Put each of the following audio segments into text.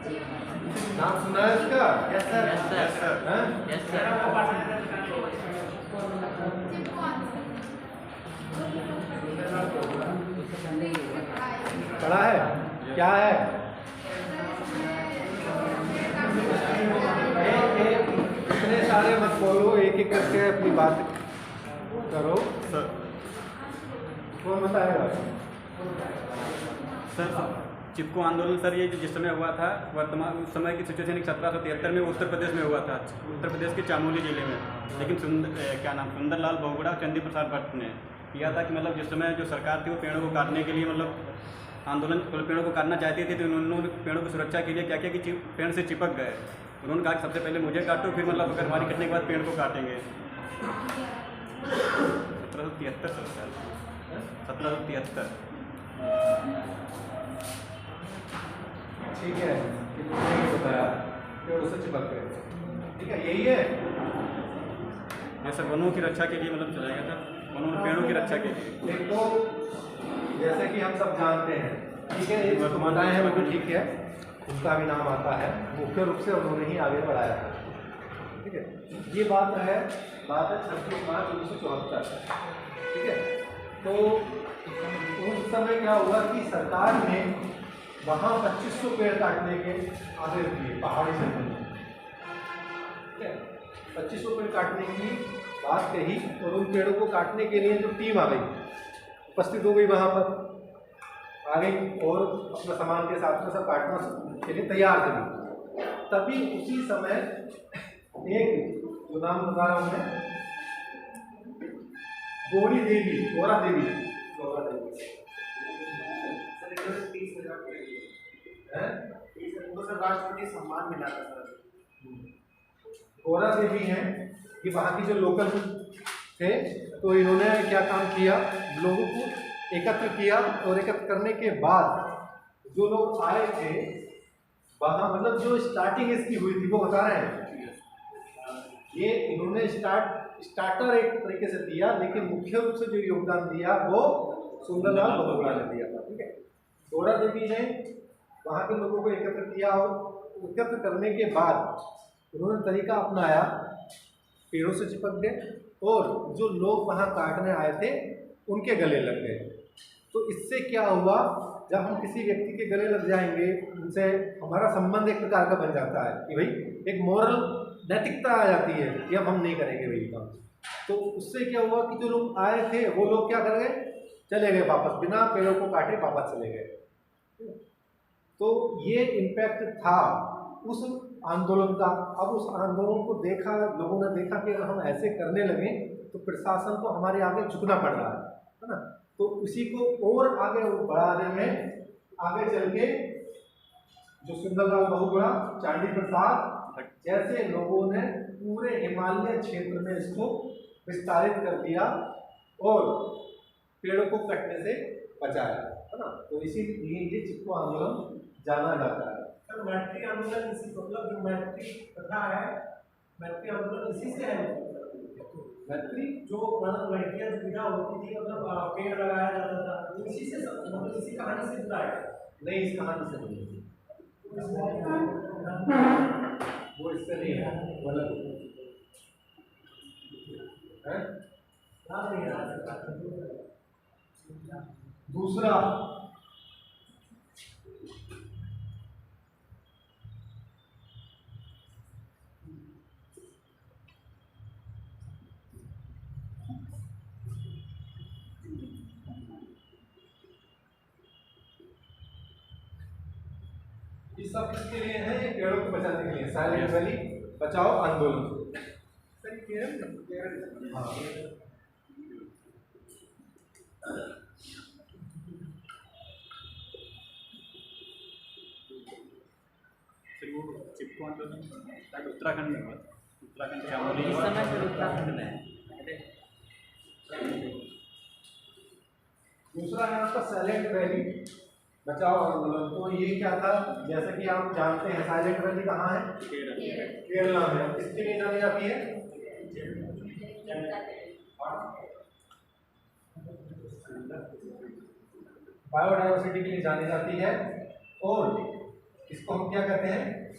नाम सुना है इसका? Yes sir. Yes sir. हाँ? Yes sir. पढ़ा है? क्या है? इतने सारे मत बोलो, एक एक करके अपनी बात करो। सर कौन बताएगा? सर चिपको आंदोलन सर ये जिस समय हुआ था, वर्तमान उस समय की सिचुएशन 1773 में उत्तर प्रदेश में हुआ था, उत्तर प्रदेश के चमोली जिले में। लेकिन सुंदरलाल बहुगुणा चंदी प्रसाद भट्ट ने किया था कि मतलब जिस समय जो सरकार थी वो पेड़ों को काटने के लिए मतलब आंदोलन पेड़ों को काटना चाहती थी, तो उन्होंने पेड़ों की सुरक्षा के लिए क्या किया कि पेड़ से चिपक गए। उन्होंने कहा कि सबसे पहले मुझे काटो, फिर मतलब अगर हमारी कटने के बाद पेड़ को काटेंगे। 1773 सर, 1773। ठीक है, कितने बताया? पेड़ों से चिपक गए। ठीक है, यही है। ये सब वनों की रक्षा के लिए मतलब चलाया गया था, वनों और पेड़ों की रक्षा के लिए। देखो, जैसे कि हम सब जानते हैं, ठीक है, एक बताए हैं वो भी ठीक है, उनका भी नाम आता है, मुख्य रूप से उन्होंने ही आगे बढ़ाया है। ठीक है, ये बात है 26 मार्च 1974। ठीक है, तो उस समय क्या हुआ कि सरकार ने वहाँ 2500 पेड़ काटने के आदेश दिए पहाड़ी जंगल में। ठीक है, 2500 पेड़ काटने की बात कही और उन पेड़ों को काटने के लिए जो टीम आ गई, उपस्थित हो गई वहाँ पर, आ गई और अपना सामान के साथ में सब काटना के लिए तैयार थे। तभी उसी समय एक जो नाम बता रहा हूँ मैं, गौरी देवी, गौरा देवी, राष्ट्रपति सम्मान मिला था सर। गौरा देवी हैं, ये वहाँ की जो लोकल थे, तो इन्होंने क्या काम किया, लोगों को एकत्र किया और एकत्र करने के बाद जो लोग आए थे वहाँ, मतलब जो स्टार्टिंग इसकी हुई थी वो बता रहे हैं। ये इन्होंने स्टार्टर एक तरीके से दिया, लेकिन मुख्य रूप से जो योगदान दिया वो सुंदरलाल बहुगुणा ने दिया था। ठीक है, गौरा देवी ने वहाँ के लोगों को एकत्र किया और एकत्र करने के बाद उन्होंने तरीका अपनाया, पेड़ों से चिपक गए और जो लोग वहाँ काटने आए थे उनके गले लग गए। तो इससे क्या हुआ, जब हम किसी व्यक्ति के गले लग जाएंगे, उनसे हमारा संबंध एक प्रकार का बन जाता है कि भाई एक मोरल नैतिकता आ जाती है कि अब हम नहीं करेंगे वही काम। तो उससे क्या हुआ कि जो लोग आए थे वो लोग क्या कर गए, चले गए वापस, बिना पेड़ों को काटे वापस चले गए। तो ये इम्पैक्ट था उस आंदोलन का। अब उस आंदोलन को देखा, लोगों ने देखा कि अगर हम ऐसे करने लगे तो प्रशासन को हमारे आगे झुकना पड़ रहा है ना। तो उसी को और आगे बढ़ाने में आगे चल के जो सुंदरलाल बहुगुणा, चांदी प्रसाद जैसे लोगों ने पूरे हिमालय क्षेत्र में इसको विस्तारित कर दिया और पेड़ों को कटने से बचाया, है ना। तो इसीलिए ये चिपको आंदोलन जाना जाता है। सर मैत्री आंदोलन इसी मतलब जो मैत्री प्रथा है, मैत्री आंदोलन इसी से है। मैत्री जो मतलब लड़कियां विदा होती थी, मतलब पेड़ लगाया जाता था, तो इसी से मतलब इसी कहानी से जुड़ा है। नहीं, इस कहानी से नहीं, वो इससे नहीं है, गलत है। दूसरा, ये सब किसके लिए है, ये पेड़ों को बचाने के लिए, साइलेंट वैली बचाओ आंदोलन। हाँ, फिर वो चिपको आंदोलन शायद उत्तराखंड में हुआ, उत्तराखंड चमोली। इस समय से उत्तराखंड में है। दूसरा है आपका साइलेंट वैली बचाओ आंदोलन। तो ये क्या था, जैसे कि आप जानते हैं साइलेंट वैली कहाँ है, केरला में। किसके लिए जानी जाती है, बायोडाइवर्सिटी के लिए जानी जाती है। और इसको हम क्या कहते हैं,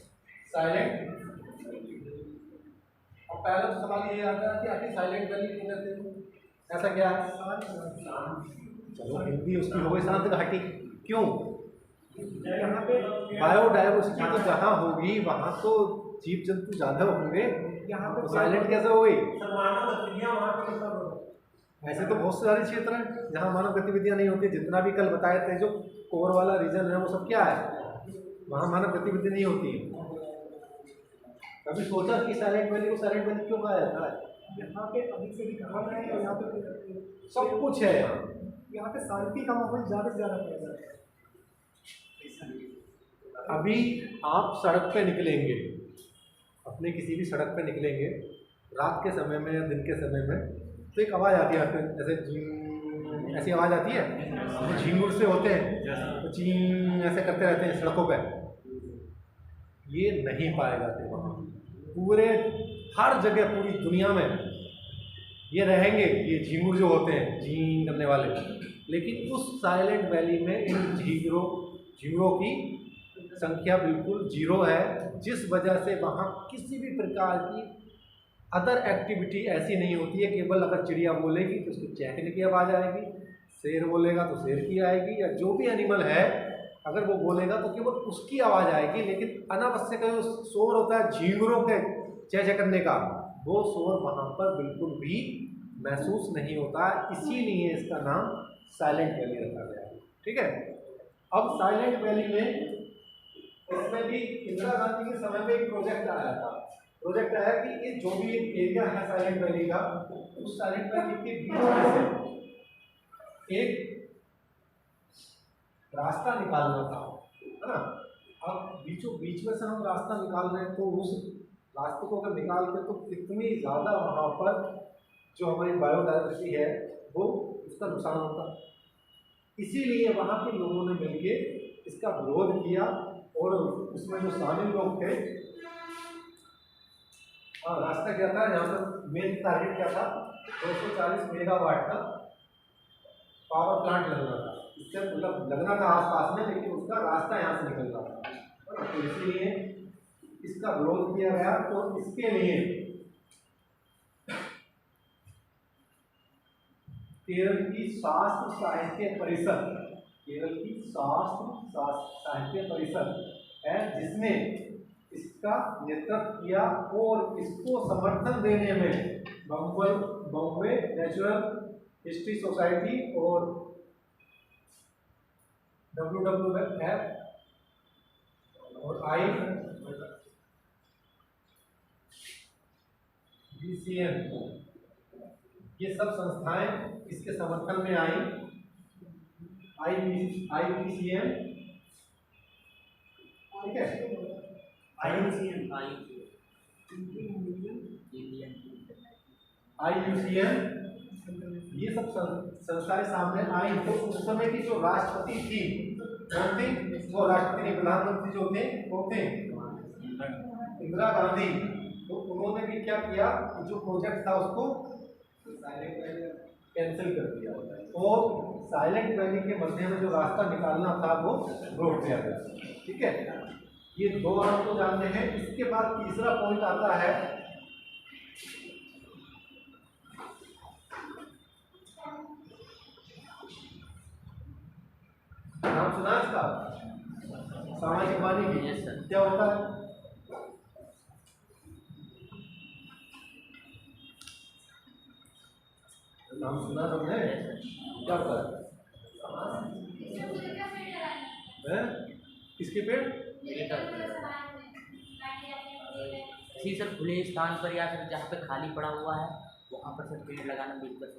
साइलेंट। अब पहला तो सवाल ये आता है कि आखिर साइलेंट वैली क्यों कहते हैं, ऐसा क्या है? चलो हिंदी उसकी हो गई शांत घाटी। क्यों? यहाँ पे बायोडाइवर्सिटी तो जहाँ होगी वहाँ तो जीव जंतु ज्यादा होंगे, यहाँ पे तो साइलेंट कैसे हो गई? मानव गतिविधियाँ वहाँ पे सब ऐसे तो बहुत सारे क्षेत्र हैं जहाँ मानव गतिविधियाँ नहीं होती। जितना भी कल बताए थे जो कोर वाला रीजन है वो सब क्या है, वहाँ मानव गतिविधि नहीं होती है। कभी सोचा कि साइलेंट वैली को साइलेंट वैली क्यों कहा जाता है? यहाँ पे अधिक से अधिक हवा है और यहाँ पे सब कुछ है यहाँ। यहाँ पे शांति का माहौल ज़्यादा से ज़्यादा पैदा है। अभी आप सड़क पे निकलेंगे, अपने किसी भी सड़क पे निकलेंगे रात के समय में या दिन के समय में, तो एक आवाज़ आती है आपको, जैसे झीं, ऐसी आवाज़ आती है। जो झींगुर से होते हैं तो चीं ऐसे करते रहते हैं सड़कों पे, ये नहीं पाए जाते वहाँ। पूरे हर जगह पूरी दुनिया में ये रहेंगे, ये झींगुर जो होते हैं झीं करने वाले, लेकिन उस साइलेंट वैली में इन झींगुरों की संख्या बिल्कुल जीरो है, जिस वजह से वहाँ किसी भी प्रकार की अदर एक्टिविटी ऐसी नहीं होती है। केवल अगर चिड़िया बोलेगी तो उसकी चहकने की आवाज़ आएगी, शेर बोलेगा तो शेर की आएगी, या जो भी एनिमल है अगर वो बोलेगा तो केवल उसकी आवाज़ आएगी। लेकिन अनावश्यक जो शोर होता है झींगुरों के चह करने का, वो शोर वहाँ पर बिल्कुल भी महसूस नहीं होता, इसीलिए इसका नाम साइलेंट वैली रखा गया है। ठीक है। अब साइलेंट वैली में इसमें भी इंदिरा गांधी के समय में एक प्रोजेक्ट आया था। प्रोजेक्ट आया कि ये जो भी एक एरिया है साइलेंट वैली का, उस साइलेंट वैली के बीच में से एक रास्ता निकालना था, है ना। अब बीचों बीच में से हम रास्ता निकाल रहे हैं, तो उस रास्ते को अगर निकालते तो कितनी ज़्यादा वहाँ पर जो हमारी बायोडाइवर्सिटी है वो उसका नुकसान होता। इसीलिए वहाँ के लोगों ने मिलकर इसका विरोध किया, और उसमें जो शामिल लोग थे, रास्ता क्या था, यहाँ पर मेन टारगेट क्या था, 240 मेगावाट का पावर प्लांट लगना था। इससे मतलब लगना था आसपास में, लेकिन उसका रास्ता यहाँ से निकलना था, तो इसीलिए इसका विरोध किया गया। तो इसके लिए केरल की शास्त्र साहित्य परिषद, केरल की शास्त्र साहित्य परिषद है जिसने इसका नेतृत्व किया, और इसको समर्थन देने में बॉम्बे नेचुरल हिस्ट्री सोसाइटी और WWF और IUCN ये सब संस्थाएं इसके समर्थन में आई। IUCN, ठीक है, IUCN ये सब संस्थाएं सामने आई। तो उस समय की जो राष्ट्रपति थी कौन थी, वो राष्ट्रपति नहीं, प्रधानमंत्री जो थे वो थे इंदिरा गांधी। तो उन्होंने भी क्या किया, जो प्रोजेक्ट था उसको कैंसिल कर दिया, और साइलेंट वैली के मध्य में जो रास्ता निकालना था वो रोक दिया गया। ठीक है, ये दो आपको जानने हैं। इसके बाद तीसरा पॉइंट आता है, नाम सुना इसका, सामाजिक वानिकी। क्या होता है? नाम सुना तुमने? क्या होता है? किसके पेड़? किसी सर खुले स्थान पर या फिर जहाँ पे खाली पड़ा हुआ है वहाँ पर सर पेड़ लगाना बिल्कुल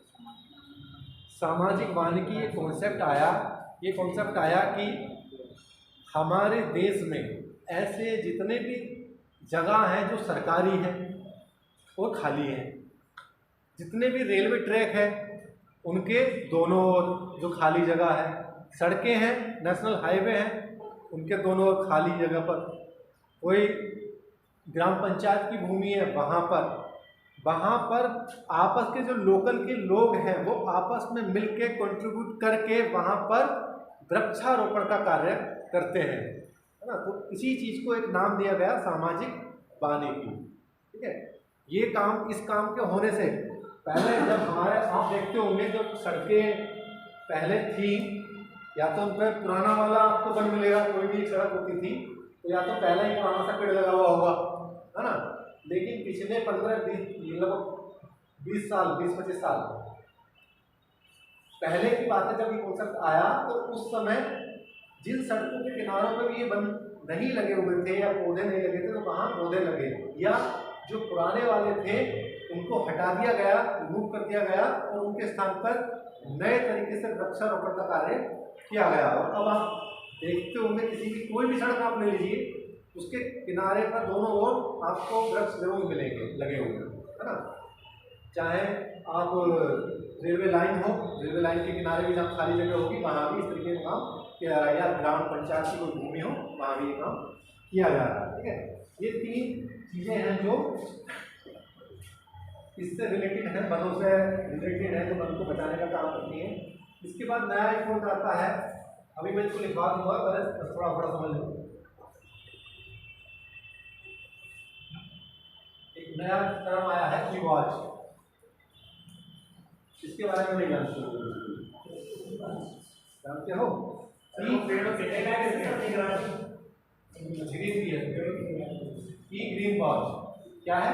सामाजिक वानिकी ये कॉन्सेप्ट आया कि हमारे देश में ऐसे जितने भी जगह हैं जो सरकारी हैं वो खाली हैं, जितने भी रेलवे ट्रैक हैं उनके दोनों ओर जो खाली जगह है, सड़कें हैं, नेशनल हाईवे हैं, उनके दोनों ओर खाली जगह पर कोई ग्राम पंचायत की भूमि है, वहाँ पर आपस के जो लोकल के लोग हैं वो आपस में मिलके कंट्रीब्यूट करके वहाँ पर वृक्षारोपण का कार्य करते हैं। है ना। तो इसी चीज़ को एक नाम दिया गया सामाजिक वानिकी, ठीक है। ये काम, इस काम के होने से पहले जब हमारे आप देखते होंगे जब सड़कें पहले थी, या तो उन पर पुराना वाला आपको बन मिलेगा, कोई भी सड़क होती थी तो या तो पहले ही पुराना सा पेड़ लगा हुआ होगा, है ना। लेकिन पिछले 20 साल 20-25 साल पहले की बात है, जब ये कॉन्सेप्ट आया तो उस समय जिन सड़कों के किनारों पर भी ये बन नहीं लगे हुए थे या पौधे नहीं लगे थे, तो वहाँ पौधे लगे, या जो पुराने वाले थे उनको हटा दिया गया, रिमूव कर दिया गया और उनके स्थान पर नए तरीके से वृक्षारोपण का कार्य किया गया। और अब आप देखते होंगे किसी भी कोई भी सड़क आप ले लीजिए, उसके किनारे पर दोनों ओर आपको वृक्ष जरूर मिलेंगे लगे हुए, है ना। चाहे आप रेलवे लाइन हो, रेलवे लाइन के किनारे भी जहाँ खाली जगह होगी वहाँ भी इस तरीके का काम किया जा रहा है, या ग्राम पंचायत की कोई भूमि हो वहाँ भी ये काम किया जा रहा है, ठीक है। ये 3 चीज़ें हैं जो इससे रिलेटेड है, वनों से रिलेटेड है, जो वन को बचाने का काम करती है। इसके बाद नया एक कोड आता है, अभी मैं इसको लिखवा दूंगा, पहले थोड़ा थोड़ा समझ लो। एक नया टर्म आया है की वॉच, इसके बारे में नहीं जानते हो? ग्रीन वॉच क्या है?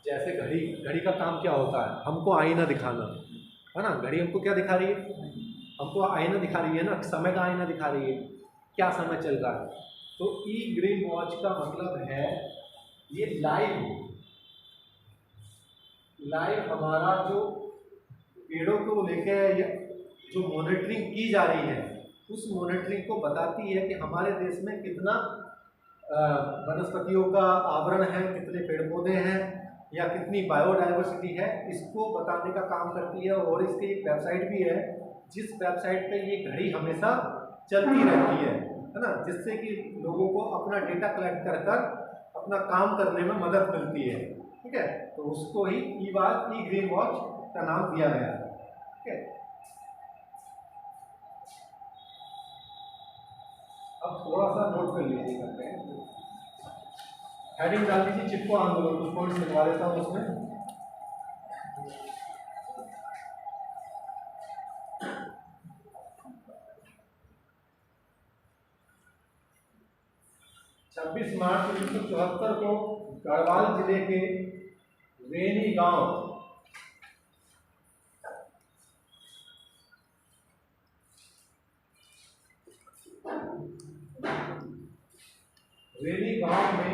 जैसे घड़ी का काम क्या होता है? हमको आईना दिखाना, है ना। घड़ी हमको क्या दिखा रही है? हमको आईना दिखा रही है ना, समय का आईना दिखा रही है, क्या समय चल रहा है। तो ई ग्रीन वॉच का मतलब है ये लाइव हमारा जो पेड़ों को लेके जो मॉनिटरिंग की जा रही है, उस मॉनिटरिंग को बताती है कि हमारे देश में कितना वनस्पतियों का आवरण है, कितने पेड़ पौधे हैं, या कितनी बायोडाइवर्सिटी है, इसको बताने का काम करती है। और इसकी एक वेबसाइट भी है, जिस वेबसाइट पे ये घड़ी हमेशा चलती रहती है ना, जिससे कि लोगों को अपना डेटा कलेक्ट कर अपना काम करने में मदद मिलती है, ठीक है। तो उसको ही ई ग्रीन वॉच का नाम दिया गया है, ठीक है। अब थोड़ा सा नोट कर लीजिए, करते हैं हेडिंग डाल दीजिए, चिपको आंदोलन, कुछ पॉइंट्स लिखवा देता हूँ उसमें। मार्च 1974 को गढ़वाल जिले के रेनी गांव में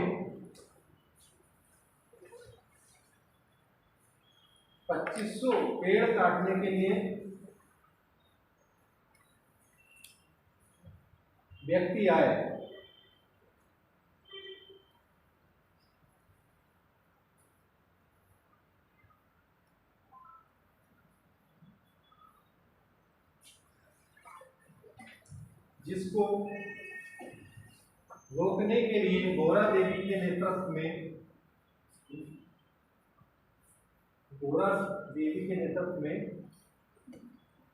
2500 पेड़ काटने के लिए व्यक्ति आए। जिसको रोकने के लिए गोरा देवी के नेतृत्व में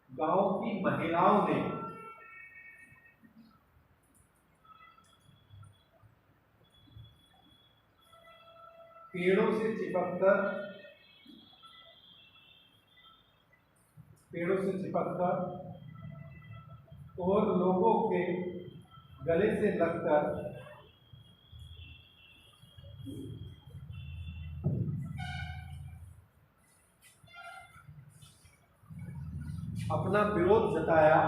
गांव की महिलाओं ने पेड़ों से चिपककर और लोगों के गले से लगकर अपना विरोध जताया।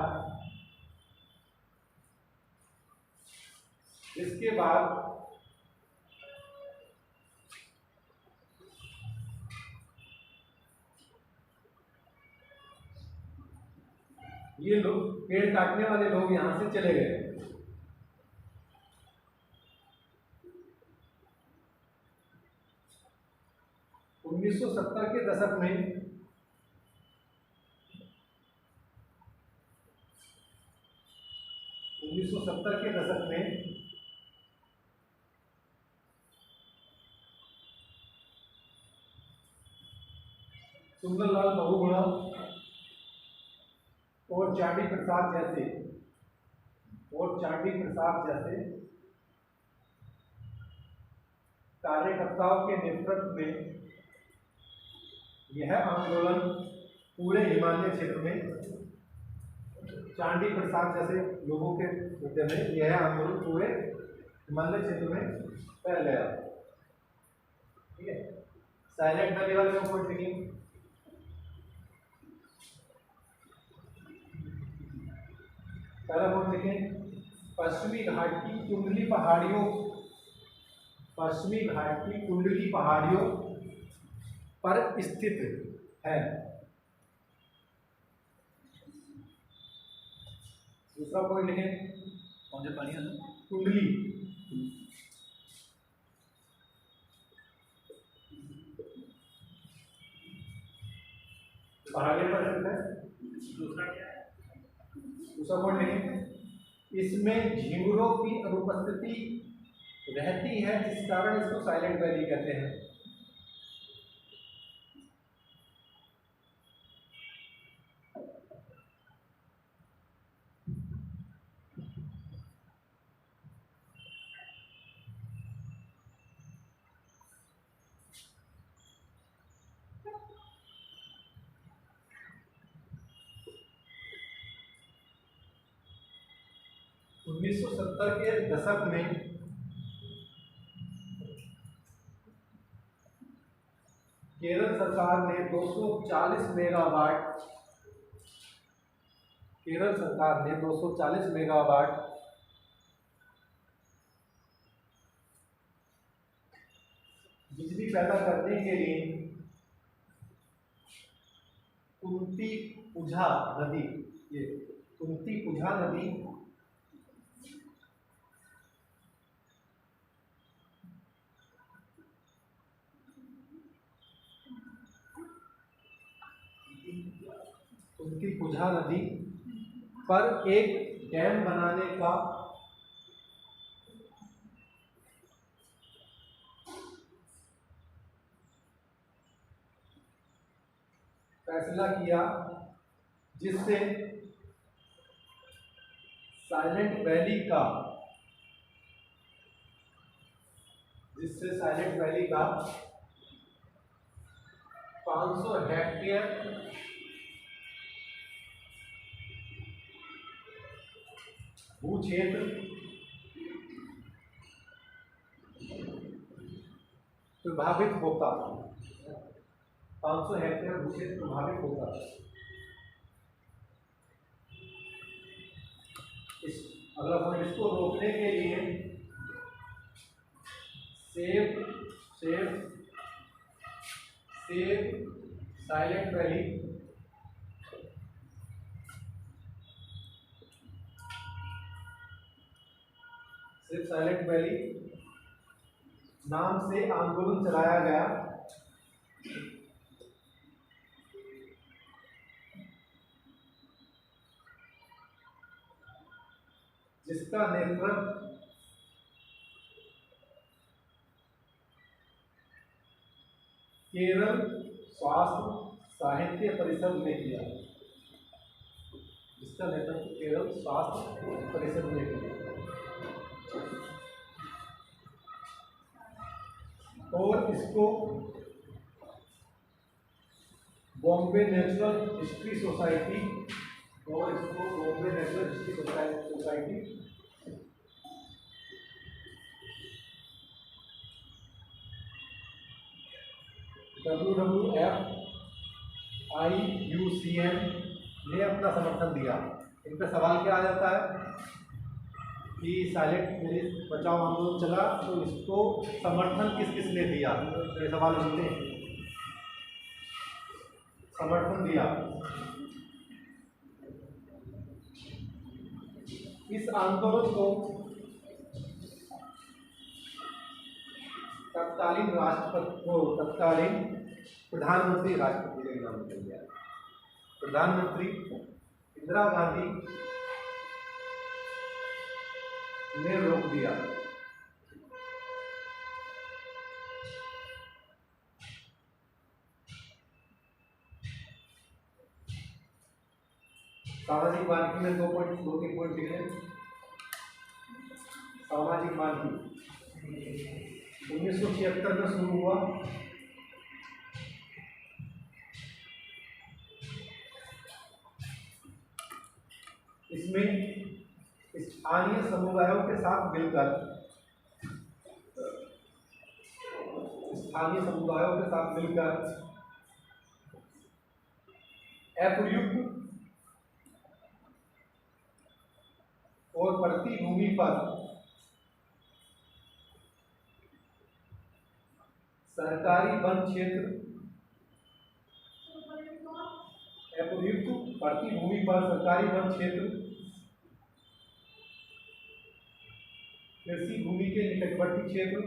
इसके बाद ये लोग, पेड़ काटने वाले लोग, यहां से चले गए। उन्नीस सौ 70 के दशक में सुंदरलाल बहुगुणा और चांडी प्रसाद जैसे कार्यकर्ताओं के नेतृत्व में यह आंदोलन पूरे हिमालय क्षेत्र में, चांडी प्रसाद जैसे लोगों के मध्य में यह आंदोलन पूरे हिमालय क्षेत्र में फैल गया। ठीक है, साइलेंट वैली वाले में पॉइंट लिखेंगे। पहला पॉइंट लिखें, पश्चिमी घाट की कुंडली पहाड़ियों पर स्थित है। दूसरा पॉइंट लिखें, कौन से पानी है कुंडली पहाड़ियों पर स्थित है। दूसरा पॉइंट लिखें, इसमें झींगुरों की अनुपस्थिति रहती है, जिस कारण इसको साइलेंट वैली कहते हैं। उन्नीस सौ 70 के दशक में केरल सरकार ने 240 मेगावाट बिजली पैदा करने के लिए कुंती पुझा नदी पर एक डैम बनाने का फैसला किया, जिससे साइलेंट वैली का 500 हेक्टेयर भूक्षेत्र प्रभावित होता। 500 हेक्टेयर भूक्षेत्र प्रभावित होता। अगला पॉइंट, इसको रोकने के लिए सेव साइलेंट वैली नाम से आंदोलन चलाया गया, जिसका नेतृत्व केरल स्वास्थ्य साहित्य परिषद ने किया। और इसको Bombay natural history society WWF-IUCN ने अपना समर्थन दिया। इन पर सवाल क्या आ जाता है कि साइलेंट वैली बचाओ आंदोलन चला, तो इसको समर्थन किस ने दिया, ये सवाल होते हैं। समर्थन दिया इस आंदोलन को तत्कालीन प्रधानमंत्री राष्ट्रपति का नाम दिया गया। प्रधानमंत्री इंदिरा गांधी ने रोक दिया। सामाजिक मानकी में 2.2-3 पॉइंट लिखे हैं। सामाजिक मानकी 1976 में शुरू हुआ। इसमें स्थानीय समुदायों के साथ मिलकर उपयुक्त और पड़ती भूमि पर सरकारी वन क्षेत्र कृषि भूमि के निकटवर्ती क्षेत्र,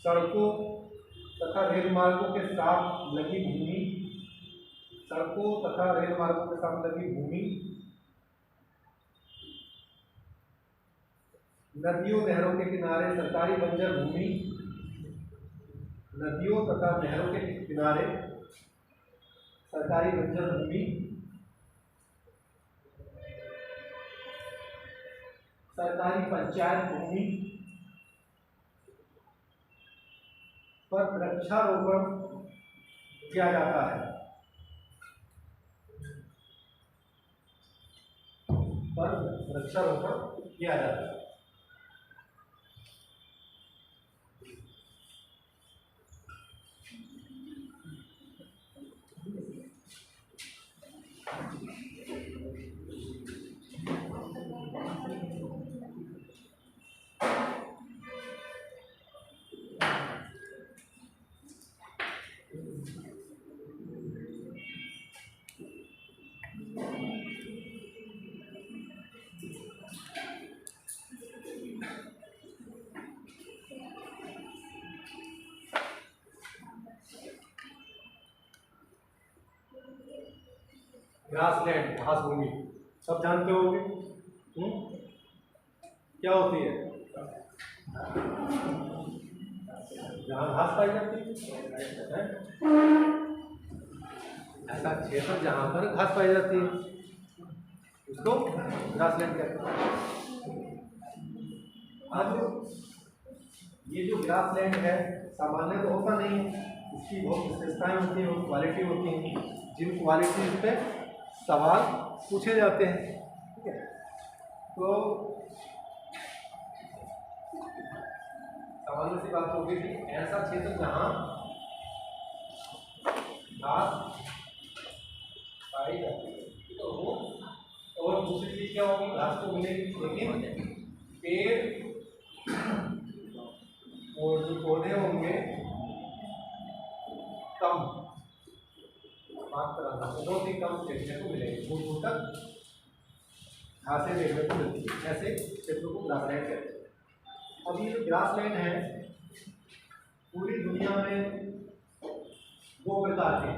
सड़कों तथा रेल मार्गों के साथ लगी भूमि, नदियों नहरों के किनारे सरकारी बंजर भूमि, सरकारी पंचायत भूमि पर वृक्षारोपण किया जाता है। ग्रासलैंड, घास भूमि, सब जानते होंगे। क्या होती है? जहाँ घास पाई जाती है, ऐसा क्षेत्र जहाँ पर घास पाई जाती है उसको ग्रासलैंड कहते हैं। अब ये जो ग्रासलैंड है सामान्य तो होता नहीं है, इसकी बहुत विशेषताएं होती हैं, बहुत क्वालिटी होती हैं, जिन क्वालिटीज पे सवाल पूछे जाते हैं। ठीक है, तो सवाल में से बात होगी कि ऐसा क्षेत्र जहाँ घास पाई जाती है तो वो, और दूसरी चीज क्या होगी, घास तो मिलेगी लेकिन पेड़ और जो पौधे होंगे कम मात्रा में, बहुत ही कम देखने को मिलेगी, दूर दूर तक घासें देखने को मिलती है। ऐसे क्षेत्रों को ग्रासलैंड कहते हैं। अब ये जो ग्रासलैंड है पूरी दुनिया में 2 प्रकार के,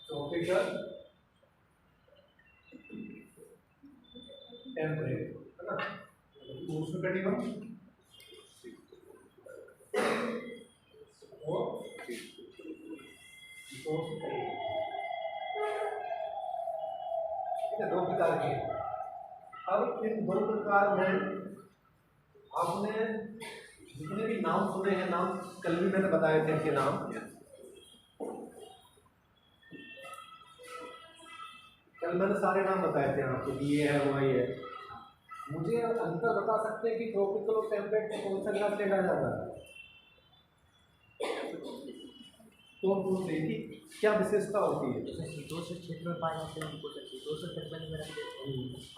ट्रॉपिकल, टेम्परेट, है ना, उष्णकटिबंध और ठीक है, 2 प्रकार के। अब इन 2 प्रकार में आपने जितने भी नाम सुने हैं, नाम कल भी मैंने बताए थे इनके नाम, कल मैंने सारे नाम बताए थे आपको कि ये है वो ये है। मुझे अंतर बता सकते हैं कि ट्रॉपिकल और टेम्परेट में कौन सा ग्रासलैंड आ जाता है? तो देखिए क्या विशेषता होती है। जैसे शीतोष्ण क्षेत्र में पाए जाते हैं उनको शीतोष्ण क्षेत्र में रखते हैं,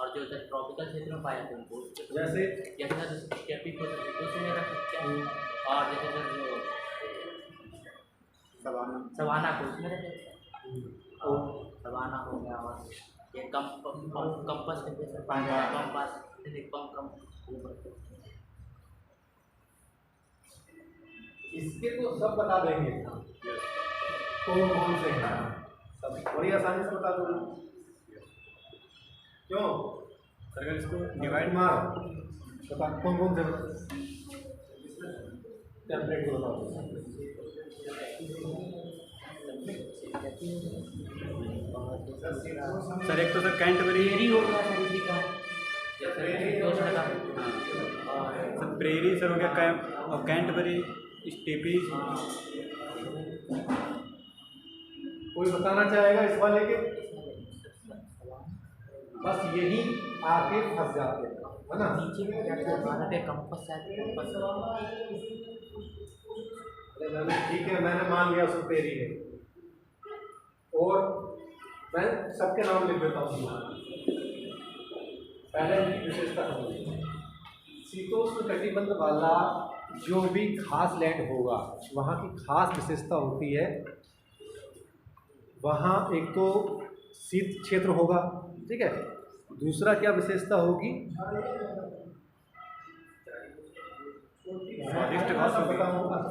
और जो ट्रॉपिकल क्षेत्र में पाए जाते हैं उनको जैसे कैपिक को शीतोष्ण में रख सकते हैं, और जैसे सर जो सवाना को उसमें रख सकते हैं, और सवाना हो गया, और ये कंपस कहते हैं, कंपास इसके तो सब बता देंगे, कौन से हैं सब बड़ी आसानी से बता दूंगा। क्यों? सर अगर इसको डिवाइड मार बता कौन कौन से टेम्पलेट को बताओ। सर एक तो सर कैंटबरी प्रेरी हो गया सर इसी का, दूसरे का सर प्रेरी सर हो गया कैंप और कैंटबरी स्टेपीज। कोई बताना चाहेगा इस वाले के? बस यही आके फंस जाते हैं, है ना? नीचे में क्या भारत है कंपस शायद कंपस ठीक है, मैंने मान लिया उसको पेरी है। और मैं सबके नाम लिख देता हूँ। पहले इनकी विशेषता समझिए। शीतोष्ण कटिबंध वाला जो भी खास लैंड होगा वहाँ की खास विशेषता होती है, वहाँ एक तो शीत क्षेत्र होगा, ठीक है। दूसरा क्या विशेषता होगी? स्वादिष्ट घास होगी।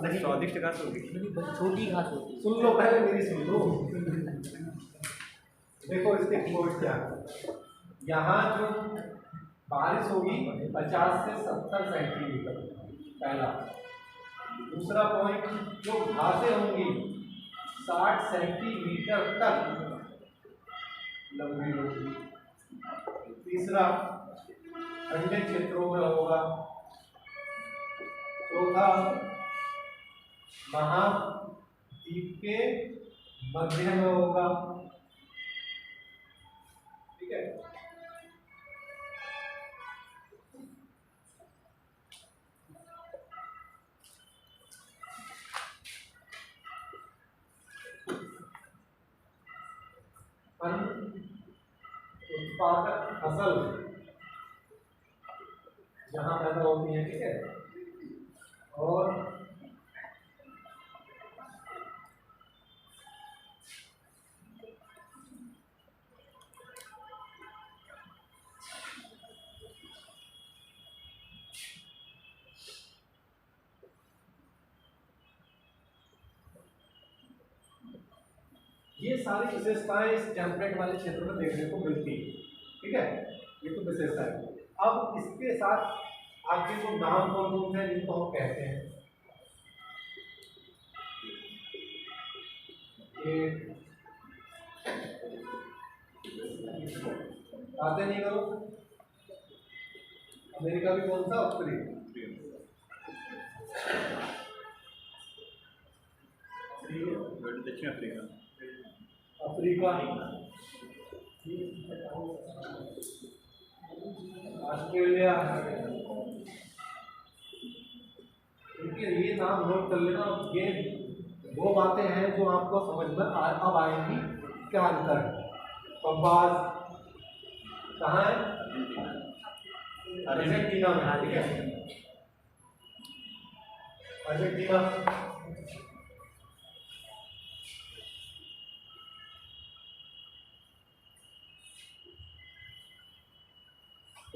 नहीं, स्वादिष्ट घास होगी। छोटी घास होती है। सुन लो पहले, मेरी सुन लो। देखो इसके कीवर्ड क्या है। यहाँ जो बारिश होगी 50 से 70 सेंटीमीटर, पहला। दूसरा पॉइंट, जो घासें होंगी 60 सेंटीमीटर तक लंबी होगी। तीसरा, ठंडे क्षेत्रों में होगा। चौथा, महाद्वीप के मध्य में होगा, ठीक है। उत्पादक फसल जहाँ पैदा होती है, ठीक है। और ये सारी विशेषताएं इस टेम्पलेट वाले क्षेत्र में देखने को मिलती है, ठीक है। ये तो विशेषता है। अब इसके साथ आपके जो नाम कौन कौन से हैं जिनको हम कहते हैं, ये बातें नहीं करो। अमेरिका भी कौन सा? उत्तरी। दक्षिण अफ्रीका। Africa, Australia. देखिए ये नाम नोट कर लेना। ये दो बातें हैं जो आपको समझ में अब आएंगी। क्या अंतर है? कंपास कहाँ है? अर्जेंटीना में, ठीक है। अर्जेंटीना।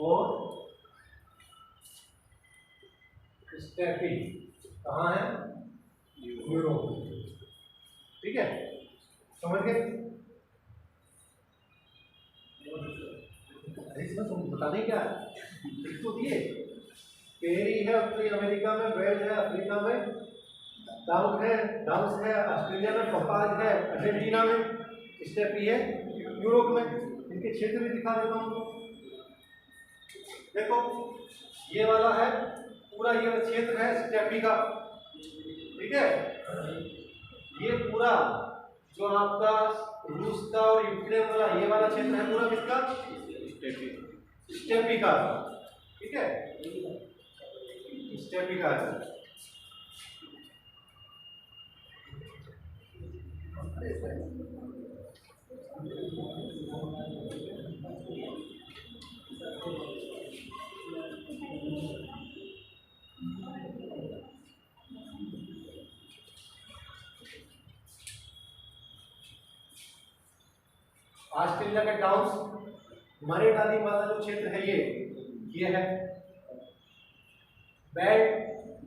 और स्टेपी कहाँ है? यूरोप, ठीक है। समझ गए? इसमें तुम बता दें क्या तो दिए। पेरी है उत्तरी अमेरिका में, वेल्स है अफ्रीका में, डाउस है ऑस्ट्रेलिया में, पपाज है अर्जेंटीना में, स्टेपी है यूरोप में। इनके क्षेत्र भी दिखा देता हूँ। देखो ये वाला है पूरा, ये क्षेत्र है स्टेपी का, ठीक है। ये पूरा जो आपका रूस का और यूक्रेन वाला ये वाला क्षेत्र है पूरा किसका? स्टेपी का, ठीक है। स्टेपी का है। ऑस्ट्रेलिया का डाउन्स मरे डाली वाला जो क्षेत्र है ये है बेल्ट।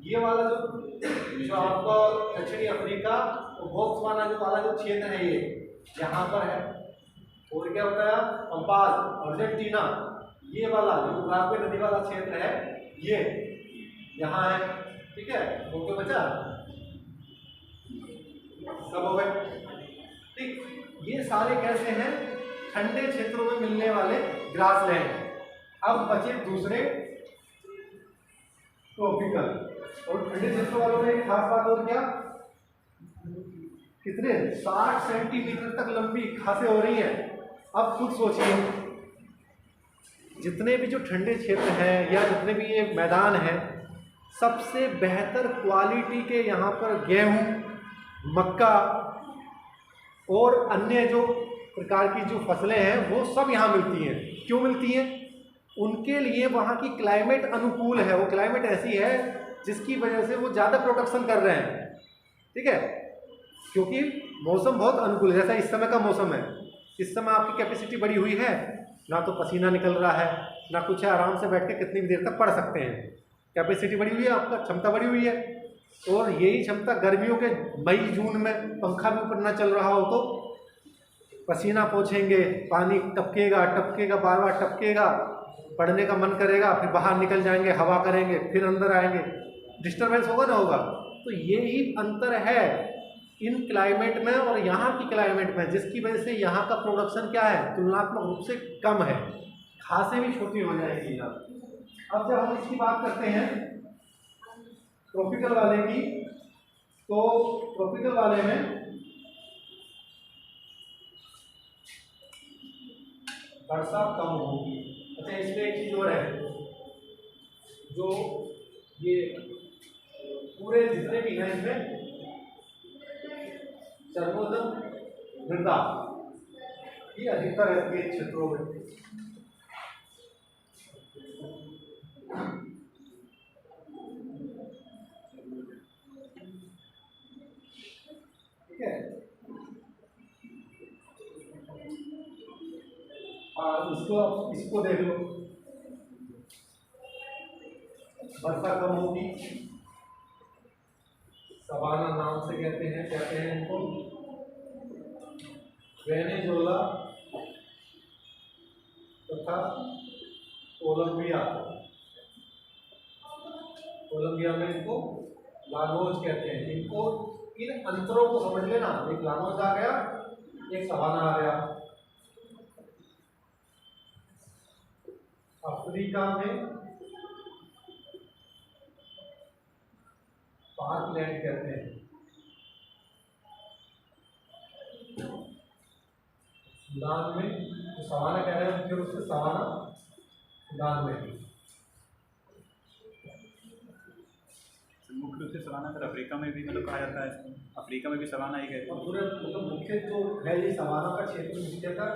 ये वाला जो आपका दक्षिणी अफ्रीका और बोत्सवाना जो वाला जो क्षेत्र है ये यहाँ पर है। और क्या होता है? पंपास अर्जेंटीना, ये वाला जो रावी नदी वाला क्षेत्र है ये यहाँ है, ठीक है। वो तो बचा सब हो गए, ठीक। ये सारे कैसे हैं, ठंडे क्षेत्रों में मिलने वाले ग्रासलैंड। अब बचे दूसरे ट्रॉपिकल, और ठंडे क्षेत्रों वालों में एक खास बात और क्या, कितने 60 सेंटीमीटर तक लंबी घासें हो रही हैं। अब खुद सोचिए, जितने भी जो ठंडे क्षेत्र हैं या जितने भी ये मैदान हैं, सबसे बेहतर क्वालिटी के यहाँ पर गेहूं, मक्का और अन्य जो प्रकार की जो फसलें हैं वो सब यहाँ मिलती हैं। क्यों मिलती हैं? उनके लिए वहाँ की क्लाइमेट अनुकूल है, वो क्लाइमेट ऐसी है जिसकी वजह से वो ज़्यादा प्रोडक्शन कर रहे हैं, ठीक है। क्योंकि मौसम बहुत अनुकूल है। जैसा इस समय का मौसम है, इस समय आपकी कैपेसिटी बढ़ी हुई है, ना तो पसीना निकल रहा है ना कुछ है, आराम से बैठ के कितनी भी देर तक पढ़ सकते हैं। कैपेसिटी बढ़ी हुई है, आपका क्षमता बढ़ी हुई है। और यही क्षमता गर्मियों के मई जून में पंखा भी ऊपर ना चल रहा हो तो पसीना पोंछेंगे, पानी टपकेगा टपकेगा, बार बार टपकेगा, पढ़ने का मन करेगा, फिर बाहर निकल जाएंगे, हवा करेंगे, फिर अंदर आएंगे, डिस्टर्बेंस होगा ना होगा। तो यही अंतर है इन क्लाइमेट में और यहाँ की क्लाइमेट में, जिसकी वजह से यहाँ का प्रोडक्शन क्या है, तुलनात्मक रूप से कम है। घासें भी छोटी हो जाएंगी यहाँ। अब जब हम इसकी बात करते हैं ट्रॉपिकल वाले की, तो ट्रॉपिकल वाले में वर्षा कम होगी। अच्छा, इसमें एक चीज और है, जो ये पूरे जितने भी हैं इसमें चरमोदम मृदा ये अधिकतर रहती है क्षेत्रों में। ठीक है, इसको देख लो, वर्षा कम होगी, सवाना नाम से कहते हैं इनको, वेनेजुएला तथा कोलंबिया में इनको लानोज कहते हैं। इनको इन अंतरों को समझ लेना, एक लानोज आ गया, एक सवाना आ गया। अफ्रीका में पार्कलैंड कहते हैं, सूडान में जो सवाना कह रहे हैं फिर उससे सवाना सूडान में। मुख्य रूप से सवाना फिर अफ्रीका में भी मतलब कहा जाता है इसको, अफ्रीका में भी सवाना ही कहते हैं। और पूरे मतलब मुख्य जो है ये सवाना का क्षेत्र मुख्यतः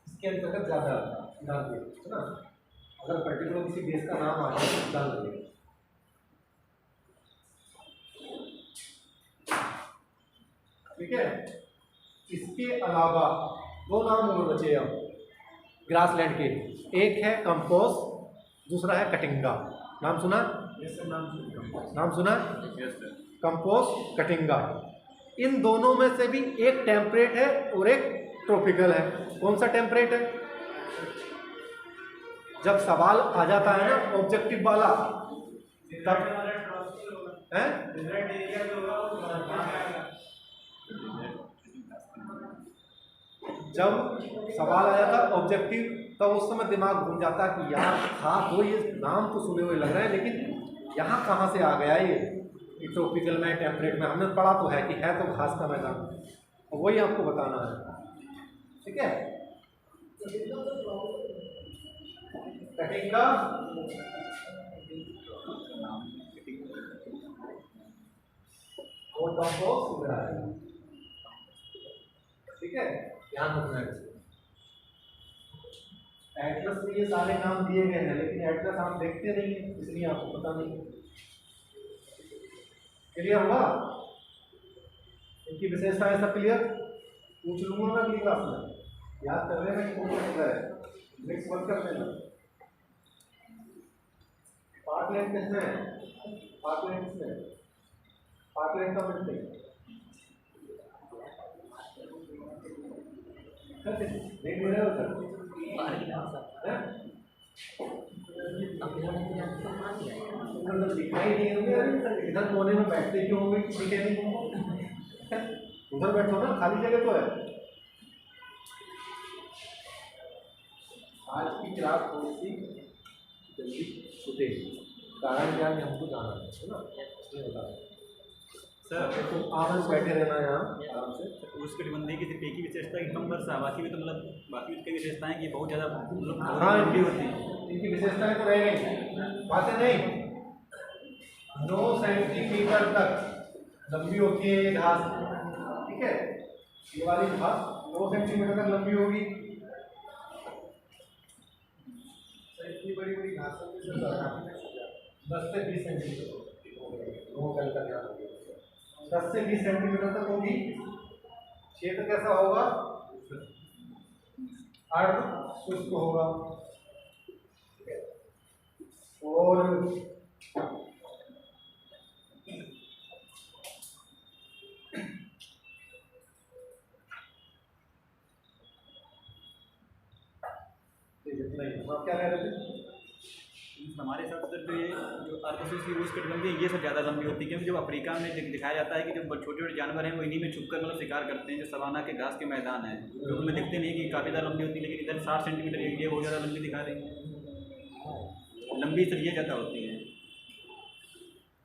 इसके अंतर्गत ज़्यादा डाल दिए, है ना। अगर पर्टिकुलर किसी देश का नाम आ जाए तो डाल दिए। ठीक है, इसके अलावा दो नाम और बचे अब ग्रासलैंड के, एक है कंपोस, दूसरा है कटिंगा। नाम सुना? नाम सुना? कंपोस, कटिंगा। इन दोनों में से भी एक टेम्परेट है और एक ट्रॉपिकल है। कौन सा टेम्परेट है? जब सवाल आ जाता है ना ऑब्जेक्टिव वाला, तब है जब सवाल आ जाता ऑब्जेक्टिव, तब उस समय दिमाग घूम जाता है कि यार था तो ये नाम तो सुने हुए लग रहा है, लेकिन यहाँ कहाँ से आ गया ये ट्रॉपिकल में, टेम्परेट में। हमने पढ़ा तो है कि है तो घास का मैदान, और वही आपको बताना है। ठीक है, कटिंगा और कंपोस्ट उधर है। ठीक है, ध्यान रखना है। एटलस में ये सारे नाम दिए गए हैं, लेकिन एटलस आप देखते नहीं है, इसलिए आपको पता नहीं। क्लियर हुआ? इनकी विशेषताएं सब क्लियर? पूछ लूंगा मैं अगली क्लास में, याद कर लेना कि कौन सा है, मिक्स मत कर देना। पार्कलैंड किसमें है? पार्कलैंड किसमें? पार्कलैंड का मिलते हैं नहीं मिल रहे हो सर? अब होने के लिए तो पानी है। मतलब दिखाई नहीं होंगे यार, इधर कोने में बैठते क्यों होंगे किसी के नहीं? उधर बैठो ना, खाली जगह तो है। आज की क्लास थोड़ी सी जल्दी छूटेगी, कारण क्या है हमको जाना है ना, इसलिए बता रहे हैं। सर तो आप लोग बैठे रहना यहाँ आराम से। उष्णकटिबंधीय की सिर्फ एक ही विशेषता है कि कम वर्षा, बाकी में तो मतलब बाकी उसकी विशेषताएं कि बहुत ज़्यादा मतलब हाँ, लंबी होती है। इनकी विशेषताएं तो रह गई, बातें नहीं। 9 सेंटीमीटर तक लंबी होती है ये घास, ठीक है। ये वाली घास 9 सेंटीमीटर तक लंबी होगी। इतनी बड़ी बड़ी घासों की 10 से 20 सेंटीमीटर 10 से 20 सेंटीमीटर तक होगी। क्षेत्र कैसा होगा? अर्ध शुष्क होगा। और आप क्या कह रहे थे? हमारे हिसाब से तो ये जो अर्धशुष्क उष्णकटिबंधीय ये सब ज़्यादा लंबी होती है, क्योंकि जब अफ्रीका में दिखाया जाता है कि जो छोटे छोटे जानवर हैं वो इन्हीं में छुपकर मतलब शिकार करते हैं। जो सवाना के घास के मैदान है जो उनमें दिखते नहीं कि काफ़ी ज़्यादा लंबी होती है, लेकिन इधर 60 सेंटीमीटर ये बहुत ज़्यादा लंबी दिखा रही है। लंबी सिर्फ ये ज़्यादा होती है,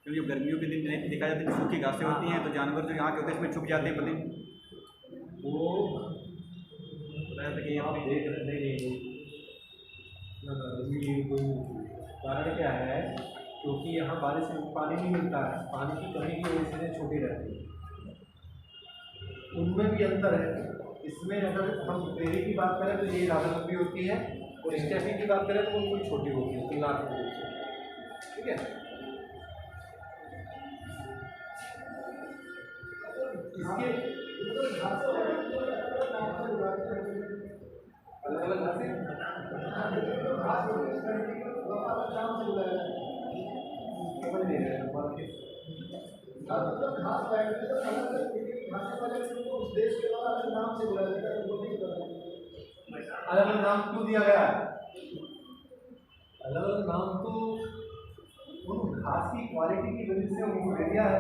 क्योंकि जब गर्मियों के दिन में दिखाया जाता है सूखी घासें होती हैं तो जानवर जो यहाँ के होते हैं इसमें छुप जाते हैं पता वो बताया था कि आप यहाँ देख रहे नहीं, कारण क्या है? क्योंकि यहाँ बारिश में पानी नहीं मिलता है, पानी की कमी की वजह से छोटी रहती है। उनमें भी अंतर है। इसमें अगर हम प्रेरी की बात करें तो ये ज़्यादा लंबी होती है, और स्टेफी की बात करें तो वो बिल्कुल छोटी होती है तुलनात्मक रूप से, ठीक है। इसके अलग अलग घासें अलग अलग नाम क्यों दिया गया है? अलग अलग नाम तो उन घास की क्वालिटी की वजह से उनको दे दिया है।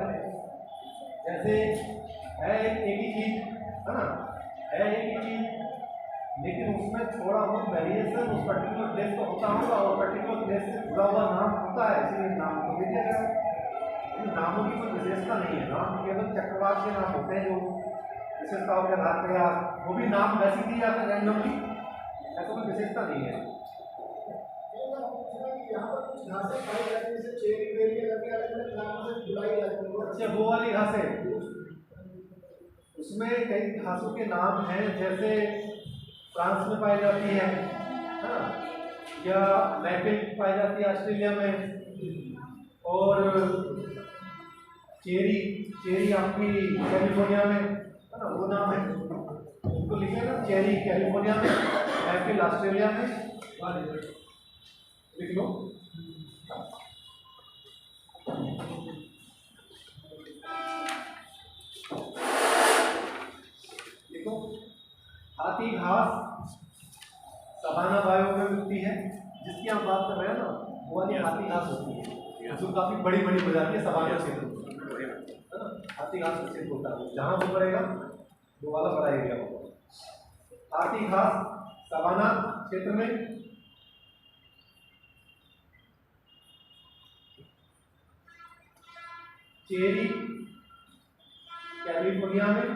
जैसे है एक ही चीज, है ना, है एक ही चीज, लेकिन उसमें थोड़ा बहुत वेरिएशन उस पर्टिकुलर प्लेस का होता होगा और पर्टिकुलर प्लेस से जुड़ा हुआ नाम होता है, इसलिए नाम को दे दिया गया। इन नामों की कोई विशेषता नहीं है, नाम केवल चक्रवात के नाम होते हैं जो विशेषताओं के आधार पर, या वो भी नाम वैसे दिए जाते हैं रैंडमली, ऐसा कोई विशेषता नहीं है। अच्छा, वो वाली घासें, उसमें कई घासों के नाम हैं, जैसे फ्रांस में पाई जाती है ना, या मैपिल पाई जाती है ऑस्ट्रेलिया में, और चेरी आपकी कैलिफोर्निया में, है ना, वो नाम है उनको लिखे ना, चेरी कैलिफोर्निया में, मैपिल ऑस्ट्रेलिया में, लिख लो। देखो, हाथी घास सवाना बायो में मिलती है, जिसकी हम बात कर रहे हैं ना, वो वाली हाथी घास होती है जो काफी बड़ी बड़ी हो जाती है सवाना क्षेत्र, है ना। हाथी घास का क्षेत्र होता है, जहाँ वो पड़ेगा वो वाला बड़ा एरिया होगा। हाथी घास सवाना क्षेत्र में, चेरी कैलिफोर्निया में,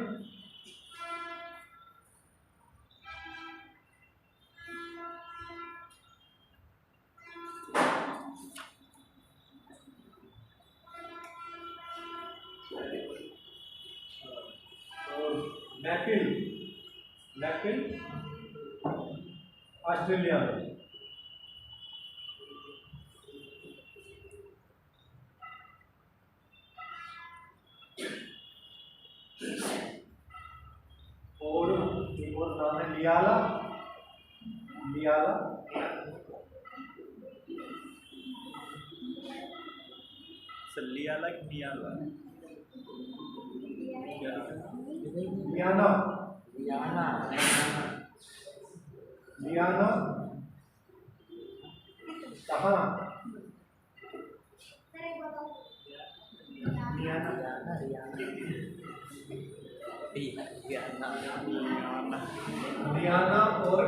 मैपिल ऑस्ट्रेलिया में, और एक और नाम है लियाला लियाला कि लियाला लियाना लियाना लियाना तापमान रियाना और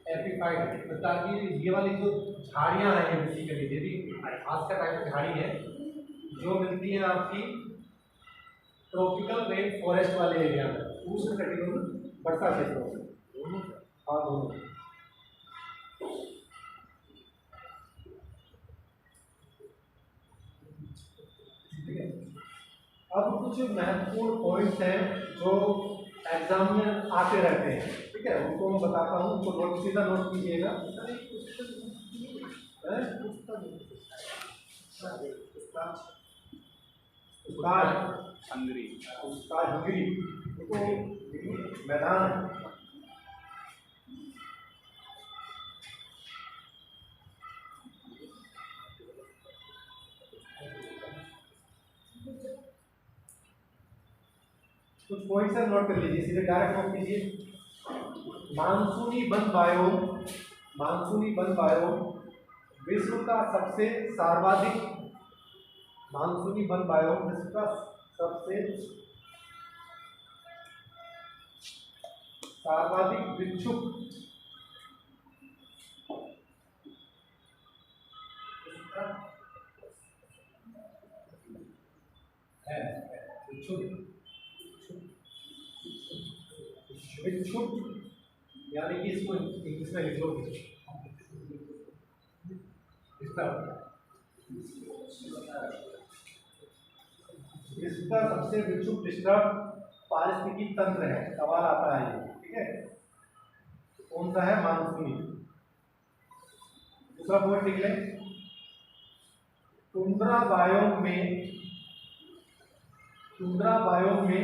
एम्प्लीफाइड, तो ताकि ये वाली जो झाड़ियाँ हैं बेसिकली, ये भी आज का टाइप झाड़ी है जो मिलती है आपकी ट्रॉपिकल रेन फॉरेस्ट वाले एरिया में, उष्ण कटिबंध वर्षा क्षेत्रों में। हाँ दोनों। ठीक है, अब कुछ महत्वपूर्ण पॉइंट्स हैं जो एग्जाम में आते रहते हैं, ठीक है, उनको मैं बताता हूँ, तो नोट सीधा नोट कीजिएगा। हंगरी तो मैदान है। कुछ पॉइंट्स है, नोट कर लीजिए, सीधे डायरेक्ट नोट कीजिए। मानसूनी वन बायोम, मानसूनी वन बायोम विश्व का सबसे सर्वाधिक, मानसूनी वन बायोम विश्व का सबसे सर्वाधिक विक्षुब्ध है, विक्षुब्ध यानी कि इसको इंग्लिश में लिख लो, इसका सबसे विक्षुब्ध डिस्टर्ब पारिस्थितिकी तंत्र है, सवाल आता है ये, ठीक है, कौन सा है? मानसूनी। दूसरा पॉइंट लिख लें, टुंड्रा बायोम में, टुंड्रा बायोम में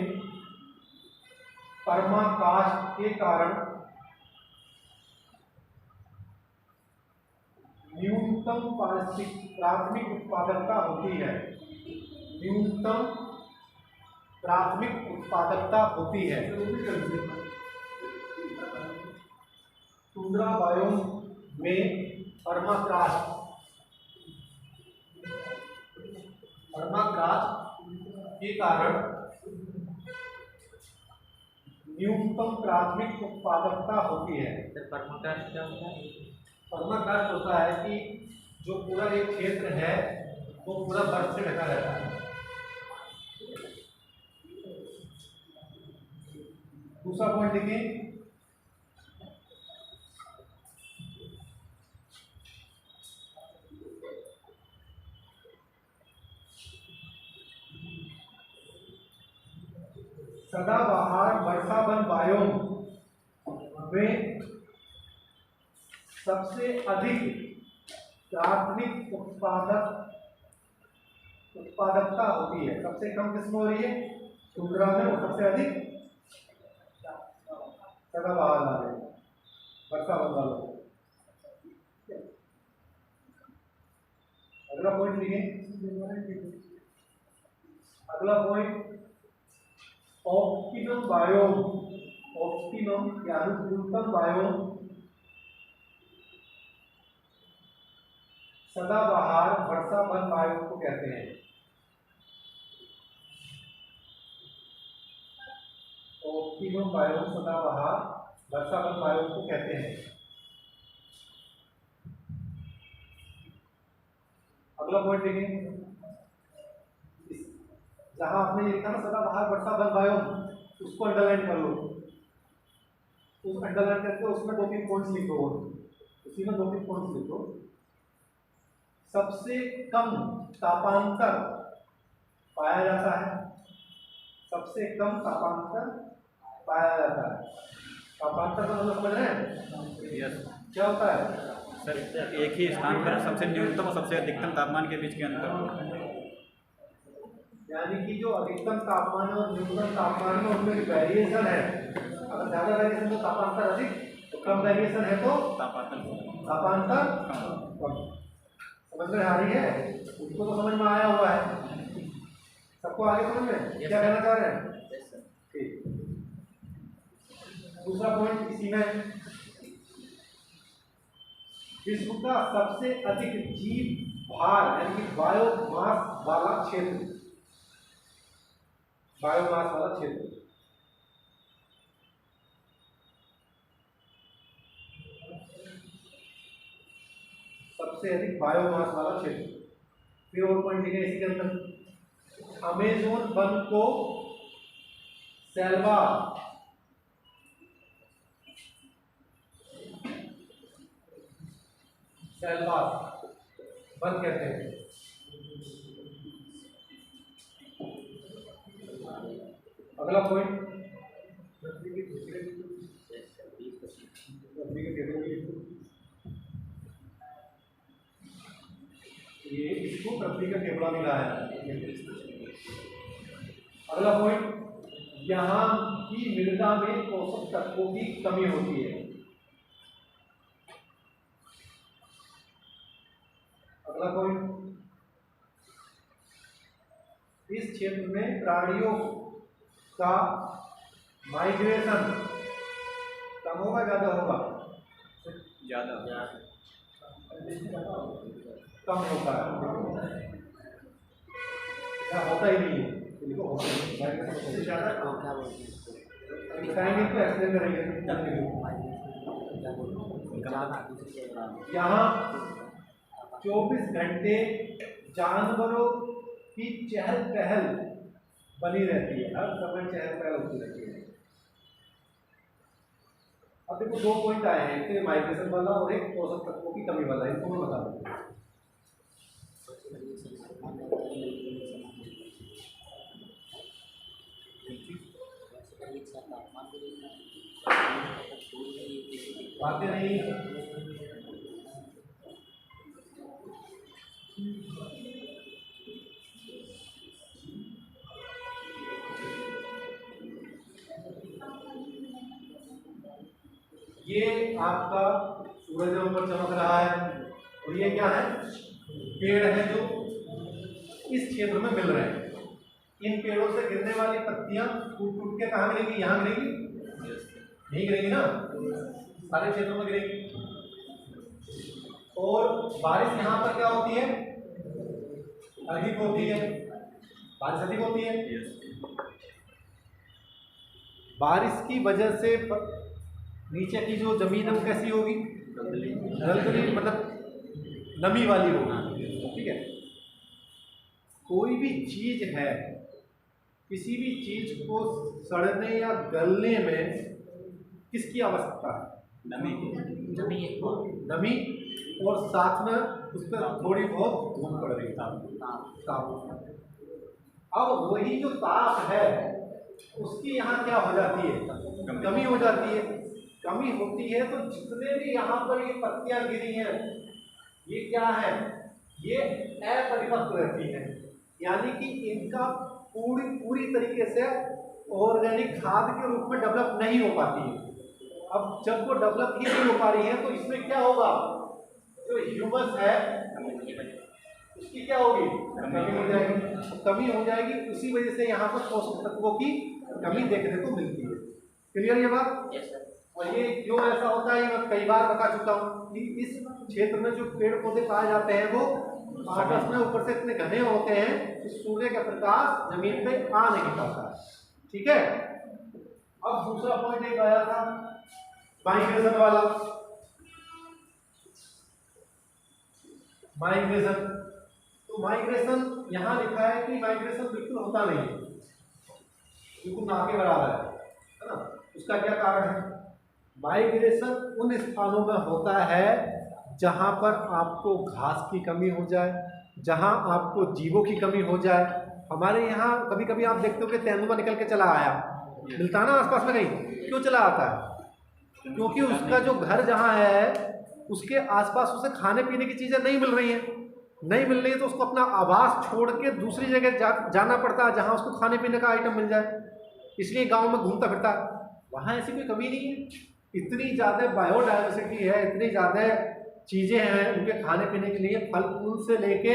परमाकाष्ठ के कारण न्यूनतम प्राथमिक उत्पादकता होती है, न्यूनतम प्राथमिक उत्पादकता होती है। टुंड्रा बायोम में परमाकाष्ठ के कारण न्यूनतम प्राथमिक उत्पादकता होती है। परमाकाष्ठ क्या होता है? परमाकाष्ठ होता है कि जो पूरा एक क्षेत्र है वो पूरा बर्फ से ढका रहता है। दूसरा पॉइंट देखिए, सदाबहार वर्षा वन बायोम में सबसे अधिक प्राथमिक उत्पादकता होती है। सबसे कम किसमें हो रही है? टुंड्रा में, और सबसे अधिक सदाबहार वाले वर्षा वन वालों। अगला पॉइंट लिखें, अगला पॉइंट ऑप्टिमम बायोम, ऑप्टिमम या अनुकूलतम बायोम सदाबहार वर्षा वन बायोम को कहते हैं। ऑप्टिमम बायोम सदाबहार वर्षा वन बायोम को कहते हैं। अगला पॉइंट देखें, जहां आपने ये लिखा ना सदाबहार वर्षा वन बायोम, उसको अंडरलाइन कर लो, उस अंडरलाइन करके उसमें 2-3 पॉइंट्स लिखो, उसी में 2-3 पॉइंट्स लिखो। सबसे कम तापांतर पाया जाता है, सबसे कम तापांतर पाया जाता है। तापांतर का मतलब समझ रहे हैं? यस। क्या होता है सर? एक ही स्थान पर सबसे न्यूनतम और सबसे अधिकतम तापमान के बीच के अंतर, यानी कि जो अधिकतम तापमान और न्यूनतम तापमान में उनमें वेरिएशन है। अगर ज़्यादा वेरिएशन तो तापांतर अधिक, तो कम वेरिएशन है तो तापांतर कम। समझ में आ रही है? उसको तो समझ में आया हुआ है, सबको आगे समझ में क्या कहना चाह रहे हैं? ठीक। दूसरा पॉइंट इसी में, विश्व का सबसे अधिक जीव भार यानी कि बायोमास वाला क्षेत्र, बायोमास वाला क्षेत्र, सबसे अधिक बायोमास वाला क्षेत्र। फिर और पॉइंट लिखे इसी के अंदर, अमेज़न वन को सेल्वा वन कहते हैं। अगला पॉइंट, ये इसको पृथ्वी का फेफड़ा मिला है। अगला पॉइंट, यहाँ की मृदा में पोषक तत्वों की कमी होती है। अगला पॉइंट, इस क्षेत्र में प्राणियों का माइग्रेशन कम होगा ज्यादा होगा? ज़्यादा कम होता है, क्या होता ही नहीं है, देखो होता ही नहीं, सबसे ज्यादा क्या बोलते हैं इसको? दिखाएंगे तो एक्सप्लेन करेंगे। क्या बोलते हैं? दूसरी जगह यहाँ 24 घंटे जानवरों की चहल पहल बनी रहती है, हर समय चहल पहल होती रहती है। अब देखो दो पॉइंट आए हैं, एक माइग्रेशन वाला और एक पोषक तत्वों की कमी वाला, इनको मैं बता दूँ। बातें नहीं, ये आपका सूरज ऊपर चमक रहा है और ये क्या है? पेड़ है जो इस क्षेत्र में मिल रहे हैं। इन पेड़ों से गिरने वाली पत्तियां टूट टूट के कहाँ गिरेगी? यहाँ गिरेगी? नहीं गिरेगी ना, सारे क्षेत्रों में गिरेगी। और बारिश यहाँ पर क्या होती है? अधिक होती है, बारिश अधिक होती है। बारिश की वजह से नीचे की जो जमीन है वो कैसी होगी? दलदली, मतलब नमी वाली होगी। ठीक है, कोई भी चीज है, किसी भी चीज को सड़ने या गलने में किसकी आवश्यकता है? नमी की। नमी, और साथ में उस पर थोड़ी बहुत धूप पड़ रही है, ताप। अब वही जो ताप है उसकी यहाँ क्या हो जाती है? कमी हो जाती है। कमी होती है तो जितने भी यहाँ पर ये पत्तियां गिरी हैं, ये क्या है? ये अपरिपक्व रहती है, यानी कि इनका पूरी तरीके से ऑर्गेनिक खाद के रूप में डेवलप नहीं हो पाती है। अब जब वो डेवलप ही नहीं हो पा रही है तो इसमें क्या होगा? जो ह्यूमस है उसकी क्या होगी? कमी हो जाएगी। कमी हो जाएगी, उसी वजह से यहाँ पर पोषक तत्वों की कमी देखने को मिलती है। क्लियर ये बात? और ये क्यों ऐसा होता है मैं कई बार बता चुका हूँ कि इस क्षेत्र में जो पेड़ पौधे पाए जाते हैं वो आपस में ऊपर से इतने घने होते हैं कि सूर्य का प्रकाश जमीन पे आ नहीं पाता है। ठीक है, अब दूसरा पॉइंट एक आया था माइग्रेशन वाला। माइग्रेशन, तो माइग्रेशन यहाँ लिखा है कि माइग्रेशन बिल्कुल होता नहीं है, बिल्कुल ना के बराबर है ना। उसका क्या कारण है? माइग्रेशन उन स्थानों में होता है जहाँ पर आपको घास की कमी हो जाए, जहाँ आपको जीवों की कमी हो जाए। हमारे यहाँ कभी कभी आप देखते हो कि तेंदुआ निकल के चला आया, मिलता ना आसपास में कहीं, क्यों चला आता है? क्योंकि उसका जो घर जहाँ है उसके आसपास उसे खाने पीने की चीज़ें नहीं मिल रही हैं। नहीं मिल रही है तो उसको अपना आवास छोड़ के दूसरी जगह जाना पड़ता है जहाँ उसको खाने पीने का आइटम मिल जाए, इसलिए गाँव में घूमता फिरता है। वहाँ ऐसी कोई कमी नहीं है, इतनी ज़्यादा बायोडाइवर्सिटी है, इतनी ज़्यादा चीज़ें हैं उनके खाने पीने के लिए, फल फूल से लेके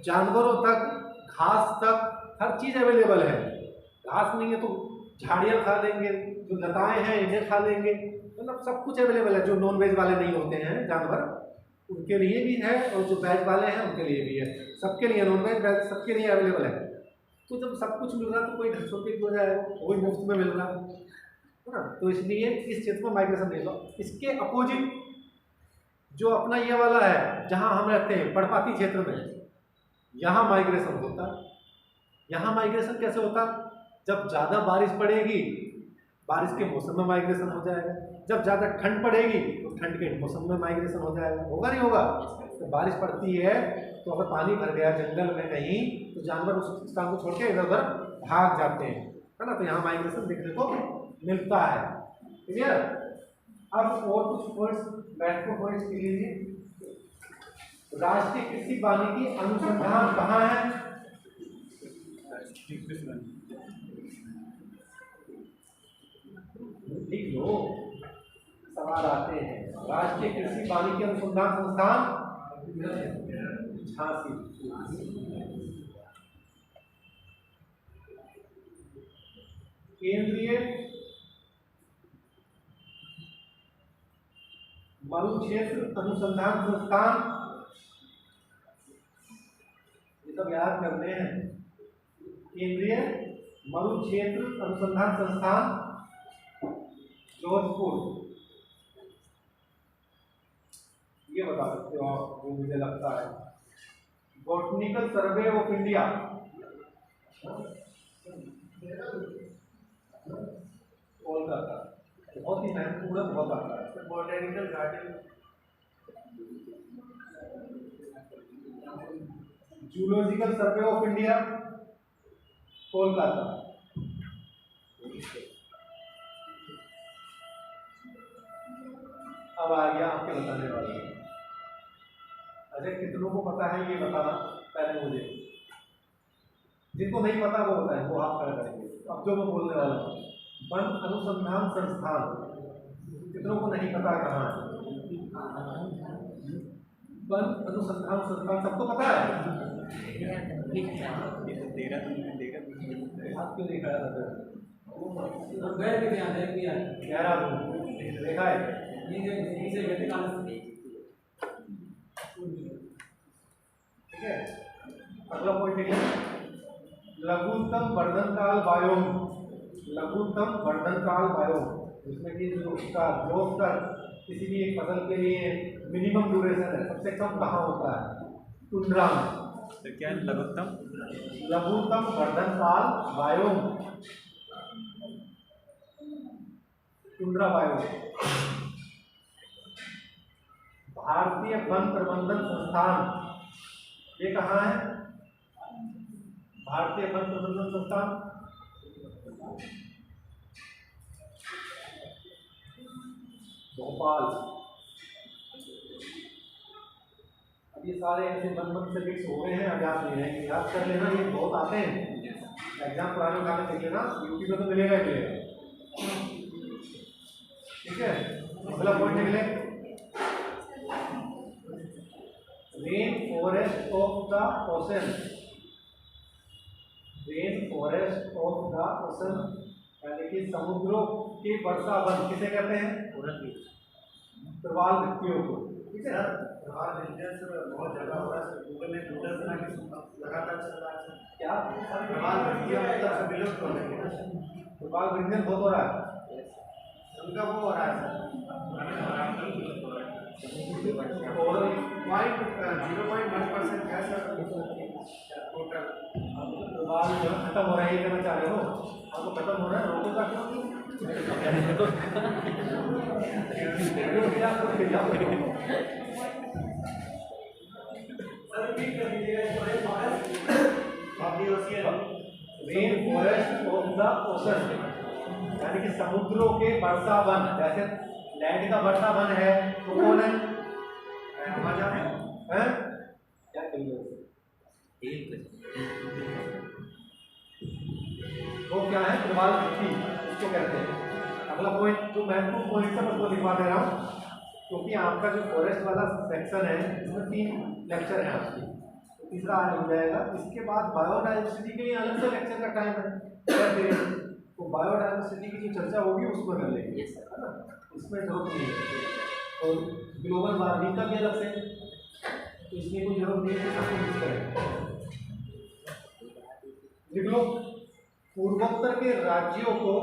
जानवरों तक, घास तक, हर चीज़ अवेलेबल है। घास नहीं है तो झाड़ियाँ खा लेंगे, जो लताएं हैं इन्हें खा लेंगे, मतलब सब कुछ अवेलेबल है। जो नॉन वेज वाले नहीं होते हैं जानवर, उनके लिए भी है, और जो वेज वाले हैं उनके लिए भी है, सबके लिए नॉन वेज वेज सबके लिए अवेलेबल है। तो जब सब कुछ मिल रहा है तो कोई ढक्सों पे क्यों जाएगा, वही मुफ्त में मिल रहा है ना। तो इसलिए इस क्षेत्र में माइग्रेशन नहीं होगा। इसके अपोजिट जो अपना ये वाला है जहाँ हम रहते हैं पर्णपाती क्षेत्र में, यहाँ माइग्रेशन होता है। यहाँ माइग्रेशन कैसे होता है, जब ज़्यादा बारिश पड़ेगी, बारिश के मौसम में माइग्रेशन हो जाएगा। जब ज़्यादा ठंड पड़ेगी तो ठंड के मौसम में माइग्रेशन हो जाएगा। होगा नहीं होगा? तो बारिश पड़ती है तो अगर पानी भर गया जंगल में कहीं, तो जानवर उस स्थान को छोड़ के इधर उधर भाग जाते हैं, है ना। तो यहाँ माइग्रेशन देखने को मिलता है। क्लियर? अब और कुछ पॉइंट्स महत्वपूर्ण पॉइंट्स के लिए, राष्ट्रीय कृषि वानिकी अनुसंधान कहाँ है? लिख लो, सवाल आते हैं। राष्ट्रीय कृषि वानिकी अनुसंधान संस्थान झांसी। केंद्रीय मरुक्षेत्र अनुसंधान संस्थान, ये सब याद करने हैं। केंद्रीय मरुक्षेत्र अनुसंधान संस्थान जोधपुर, ये बता सकते हो आप, जो मुझे लगता है। Botanical survey of India, Kolkata, बहुत ही महत्वपूर्ण, बहुत आता है। Botanical garden, zoological survey of India, Kolkata. अब आ गया आपके बताने वाला। अरे कितनों को पता है ये बताना पहले मुझे, जिनको नहीं पता वो बताएं, वो हाथ खड़ा करेंगे। अब जो मैं बोलने वाला हूँ, वन अनुसंधान संस्थान, कितनों को नहीं पता कहाँ है? वन अनुसंधान संस्थान सबको पता है? हाथ क्यों नहीं खड़ा था? कह रहा हूँ, देखा है? ठीक है, अगला पॉइंट है लघुत्तम वर्धनकाल बायोम। लघुत्तम वर्धनकाल बायोम, जिसमें कि जो उसका ग्रोथ का किसी भी एक फसल के लिए मिनिमम ड्यूरेशन है, सबसे कम कहाँ होता है? टुंड्रा में। तो क्या है लघुत्तम? लघुत्तम वर्धनकाल बायोम, टुंड्रा बायोम। भारतीय वन प्रबंधन संस्थान, ये कहाँ है? भारतीय वन प्रबंधन संस्थान भोपाल। अब ये सारे ऐसे वन से मिक्स हो गए हैं, अब याद नहीं रहेंगे, याद कर लेना, ये बहुत आते हैं एग्जाम पुराने गाने देख लेना, यूट्यूब में तो मिलेगा ही मिलेगा। ठीक है, अगला पॉइंट देख लें, rain forest of the ocean. Rain forest of the ocean यानी कि समुद्रों के वर्षा वन किसे कहते हैं? प्रवाल भित्तियों को। ठीक है, प्रवाल भित्तियों से बहुत जगह हो रहा है, गूगल ने नोटिस बना के लगातार चल रहा है। क्या प्रवाल भित्तियों मतलब से विलुप्त हो रही है? प्रवाल भित्तियों बहुत हो रहा है, उनका वो हो रहा है और 0.1% है सर टोटल। प्रवाल जो खत्म हो रहा है, ये कहना चाह रहे हो? आपको खत्म हो रहा है, रोकोगा क्यों? Rain forest of the ocean यानी कि समुद्रों के वर्षा वन। जैसे लैंड का वर्षा वन है तो कौन है? हैं? क्या कहिए वो क्या है? प्रवाल भित्ति उसको कहते हैं। अगला पॉइंट जो महत्वपूर्ण पॉइंट है मैं उसको लिखवा दे रहा हूँ, क्योंकि आपका जो फॉरेस्ट वाला सेक्शन है इसमें 3 लेक्चर है आपकी, तो तीसरा आज हो जाएगा। इसके बाद बायोडाइवर्सिटी के लिए अलग से लेक्चर का टाइम है, तो बायोडाइवर्सिटी की जो चर्चा होगी उसमें कर लेंगे, Yes, sir. है ना, इसमें जरूरत नहीं है। और ग्लोबल वार्मिंग का भी अलग से, तो इसमें कोई जरूरत नहीं है कि सबको मिक्स करें। लिख लो, पूर्वोत्तर के राज्यों को,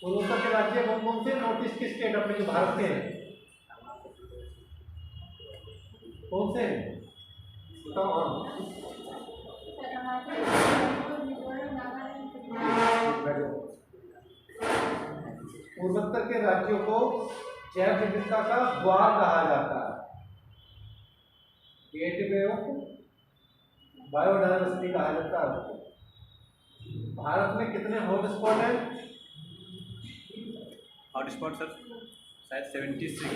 पूर्वोत्तर के राज्य कौन कौन से, नॉर्थ ईस्ट के स्टेट अपने जो भारत के हैं, कौन से हैं बताओ। पूर्वोत्तर के राज्यों को जैव विविधता का द्वार कहा जाता है, गेटवे ऑफ बायोडाइवर्सिटी कहा जाता है। भारत में कितने हॉटस्पॉट हैं? हॉटस्पॉट सर शायद 76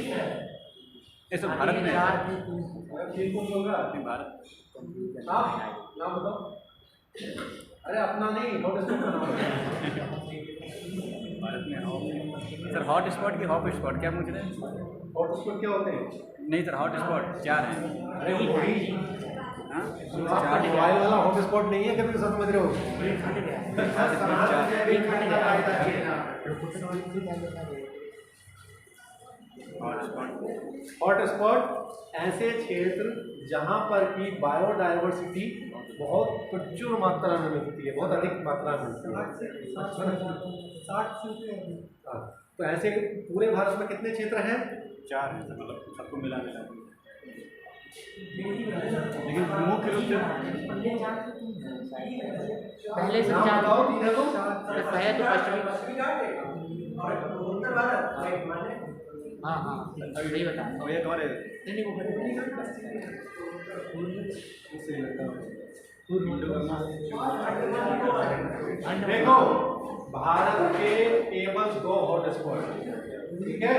ये सब भारत में है। ठीक को बोल रहा है भारत आप नाम बताओ। अरे अपना नहीं, हॉटस्पॉट का नाम बताओ। भारत में सर हॉट स्पॉट की हॉट स्पॉट क्या पूछ रहे हैं? हॉटस्पॉट क्या होते हैं? नहीं सर हॉट स्पॉट 4 हैं। अरे वही हाँ आपका मोबाइल वाला हॉटस्पॉट नहीं है, कभी सब समझ रहे हो। हॉटस्पॉट ऐसे क्षेत्र जहां पर की बायोडाइवर्सिटी बहुत प्रचुर मात्रा में मिलती है, बहुत अधिक मात्रा में मिलती है। 60 हाँ, तो ऐसे पूरे भारत में कितने क्षेत्र हैं? 4 हैं सर, मतलब सबको मिला मिला के। लेकिन मुख्य रूप से पहले से नाम चार बताओ, तीन है तो पहले तो पश्चिमी, हाँ हाँ सही बता। और एक और है नहीं वो देखो, भारत के केवल 2 हॉटस्पॉट, ठीक है।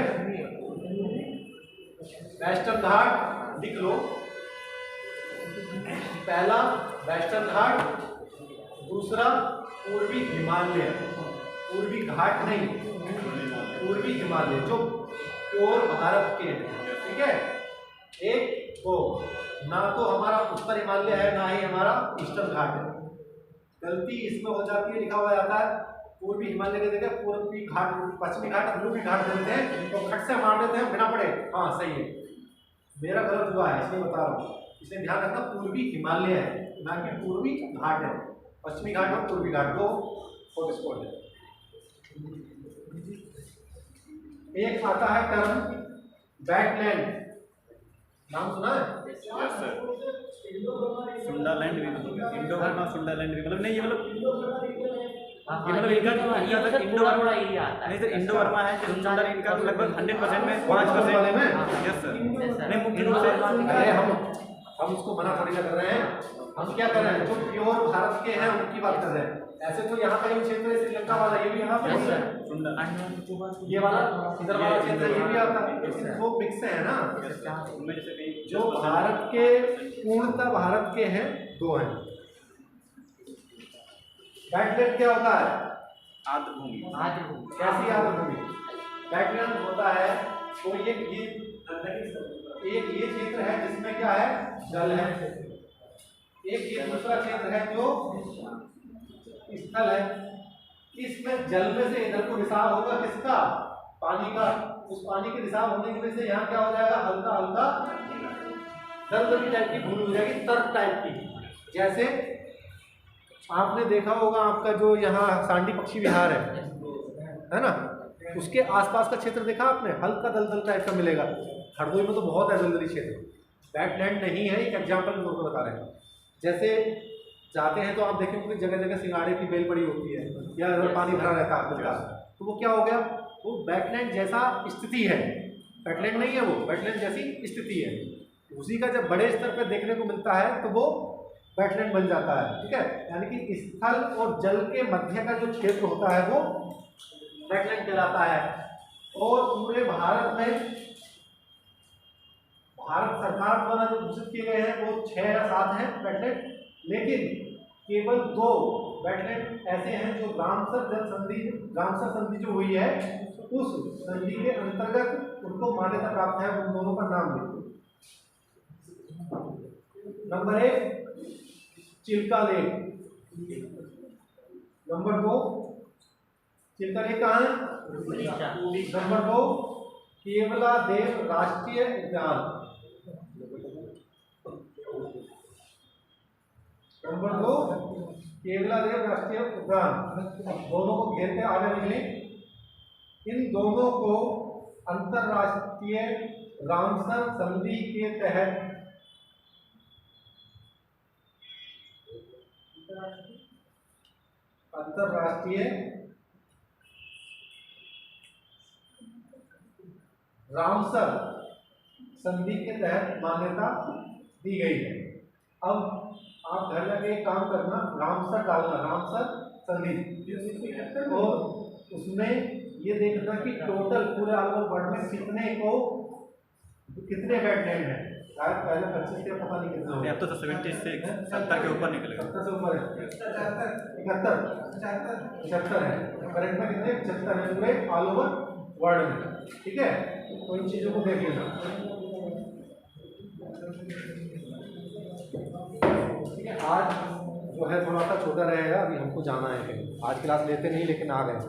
वेस्टर्न घाट लिख लो, पहला वेस्टर्न घाट, दूसरा पूर्वी हिमालय, पूर्वी घाट नहीं, पूर्वी हिमालय जो प्योर भारत के हैं, ठीक है। एक तो ना तो हमारा उत्तर हिमालय है, ना ही हमारा ईस्टर्न घाट है। गलती इसमें हो जाती है, लिखा हुआ जाता है पूर्वी हिमालय की जगह पूर्वी घाट, पश्चिमी घाट, ध्रुवी घाट देते हैं, तो खट से मार देते हैं बिना पढ़े। हाँ सही है, मेरा गलत हुआ है, इसलिए बता रहा हूँ। इसे ध्यान रखना, पूर्वी हिमालय है ना कि पूर्वी घाट है। पश्चिमी घाट और पूर्वी घाट 2 हॉटस्पॉट है। एक आता है टर्म वेटलैंड, नाम सुना है? यस सर, सुंदरलैंड भी, इंडो बर्मा सुंदरलैंड भी, मतलब नहीं ये मतलब थोड़ा एरिया आता है। नहीं सर इंडो बर्मा है जो सुंदर, इनका लगभग 100% में 5% वाले में। Yes sir. नहीं मुख्य रूप से अरे हम उसको मना थोड़ी ना कर रहे हैं, हम क्या कर रहे हैं, जो प्योर भारत के हैं उनकी बात कर रहे हैं। ऐसे तो यहाँ का ही क्षेत्र है, श्रीलंका वाला ये भी यहाँ पे है, सुंदर ये वाला इधर वाला क्षेत्र ये भी आता है, लेकिन वो मिक्स है ना। उनमें जैसे भी जो भारत के पूर्णतः भारत के हैं 2 हैं। वेटलैंड क्या होता है? आर्द्रभूमि। कैसी आर्द्रभूमि? वेटलैंड होता है तो ये क्षेत्र है जिसमें क्या है, जल है। एक ये दूसरा क्षेत्र है जो स्थल है। इसमें जल में से इधर को रिसाव होगा किसका? पानी का। उस पानी के रिसाव होने की वजह से यहाँ क्या हो जाएगा, हल्का हल्का दलदली टाइप की भूमि हो जाएगी, तर्क टाइप की। जैसे आपने देखा होगा, आपका जो यहाँ सांडी पक्षी विहार है ना, उसके आसपास का क्षेत्र देखा आपने, हल्का दलदल टाइप का मिलेगा। हरदोई में तो बहुत है दलदली क्षेत्र, वेटलैंड नहीं है, एक एग्जाम्पल के तौर पर बता रहे हैं। जैसे जाते हैं तो आप देखेंगे जगह जगह सिंगाड़े की बेल पड़ी होती है, या अगर पानी भरा रहता है, तो वो क्या हो गया, वो वेटलैंड जैसा स्थिति है। वेटलैंड नहीं है वो, वेटलैंड जैसी स्थिति है। उसी का जब बड़े स्तर पर देखने को मिलता है तो वो वेटलैंड बन जाता है, ठीक है। यानी कि स्थल और जल के मध्य का जो क्षेत्र होता है वो वेटलैंड कहलाता है। और पूरे भारत में भारत सरकार द्वारा जो घोषित किए गए हैं वो 6 या 7 हैं वेटलैंड, लेकिन केवल 2 वेटलैंड ऐसे हैं जो रामसर संधि जो हुई है उस संधि के अंतर्गत उनको मान्यता प्राप्त है। उन दोनों का नाम लिखो। Number 1 Chilka lake, number 2 Chilka lake कहाँ है? उड़ीसा। नंबर 2 केवलादेव राष्ट्रीय उद्यान। नंबर 2 केवलादेव राष्ट्रीय उद्यान। दोनों को घेर के आगे निकले। इन दोनों को अंतरराष्ट्रीय रामसर संधि के तहत अंतरराष्ट्रीय रामसर संधि के तहत मान्यता दी गई है। अब आप घर जाके एक काम करना, रामसर डालना, रामसर संधि, और उसमें ये देखना कि टोटल पूरे ऑल ओवर वर्ल्ड में कितने वेटलैंड हैं। शायद पहले 25 थे, पता नहीं कितना अब तो 76 70 के ऊपर निकलेगा। 70 से ऊपर है, 71 75 है, करंट में कितने 75 है पूरे ऑल ओवर वर्ल्ड में। ठीक है, तो इन चीज़ों को देख लेना। ठीक है, आज जो है थोड़ा सा छोटा रहेगा, अभी हमको जाना है कहीं। आज क्लास लेते नहीं लेकिन आ गए।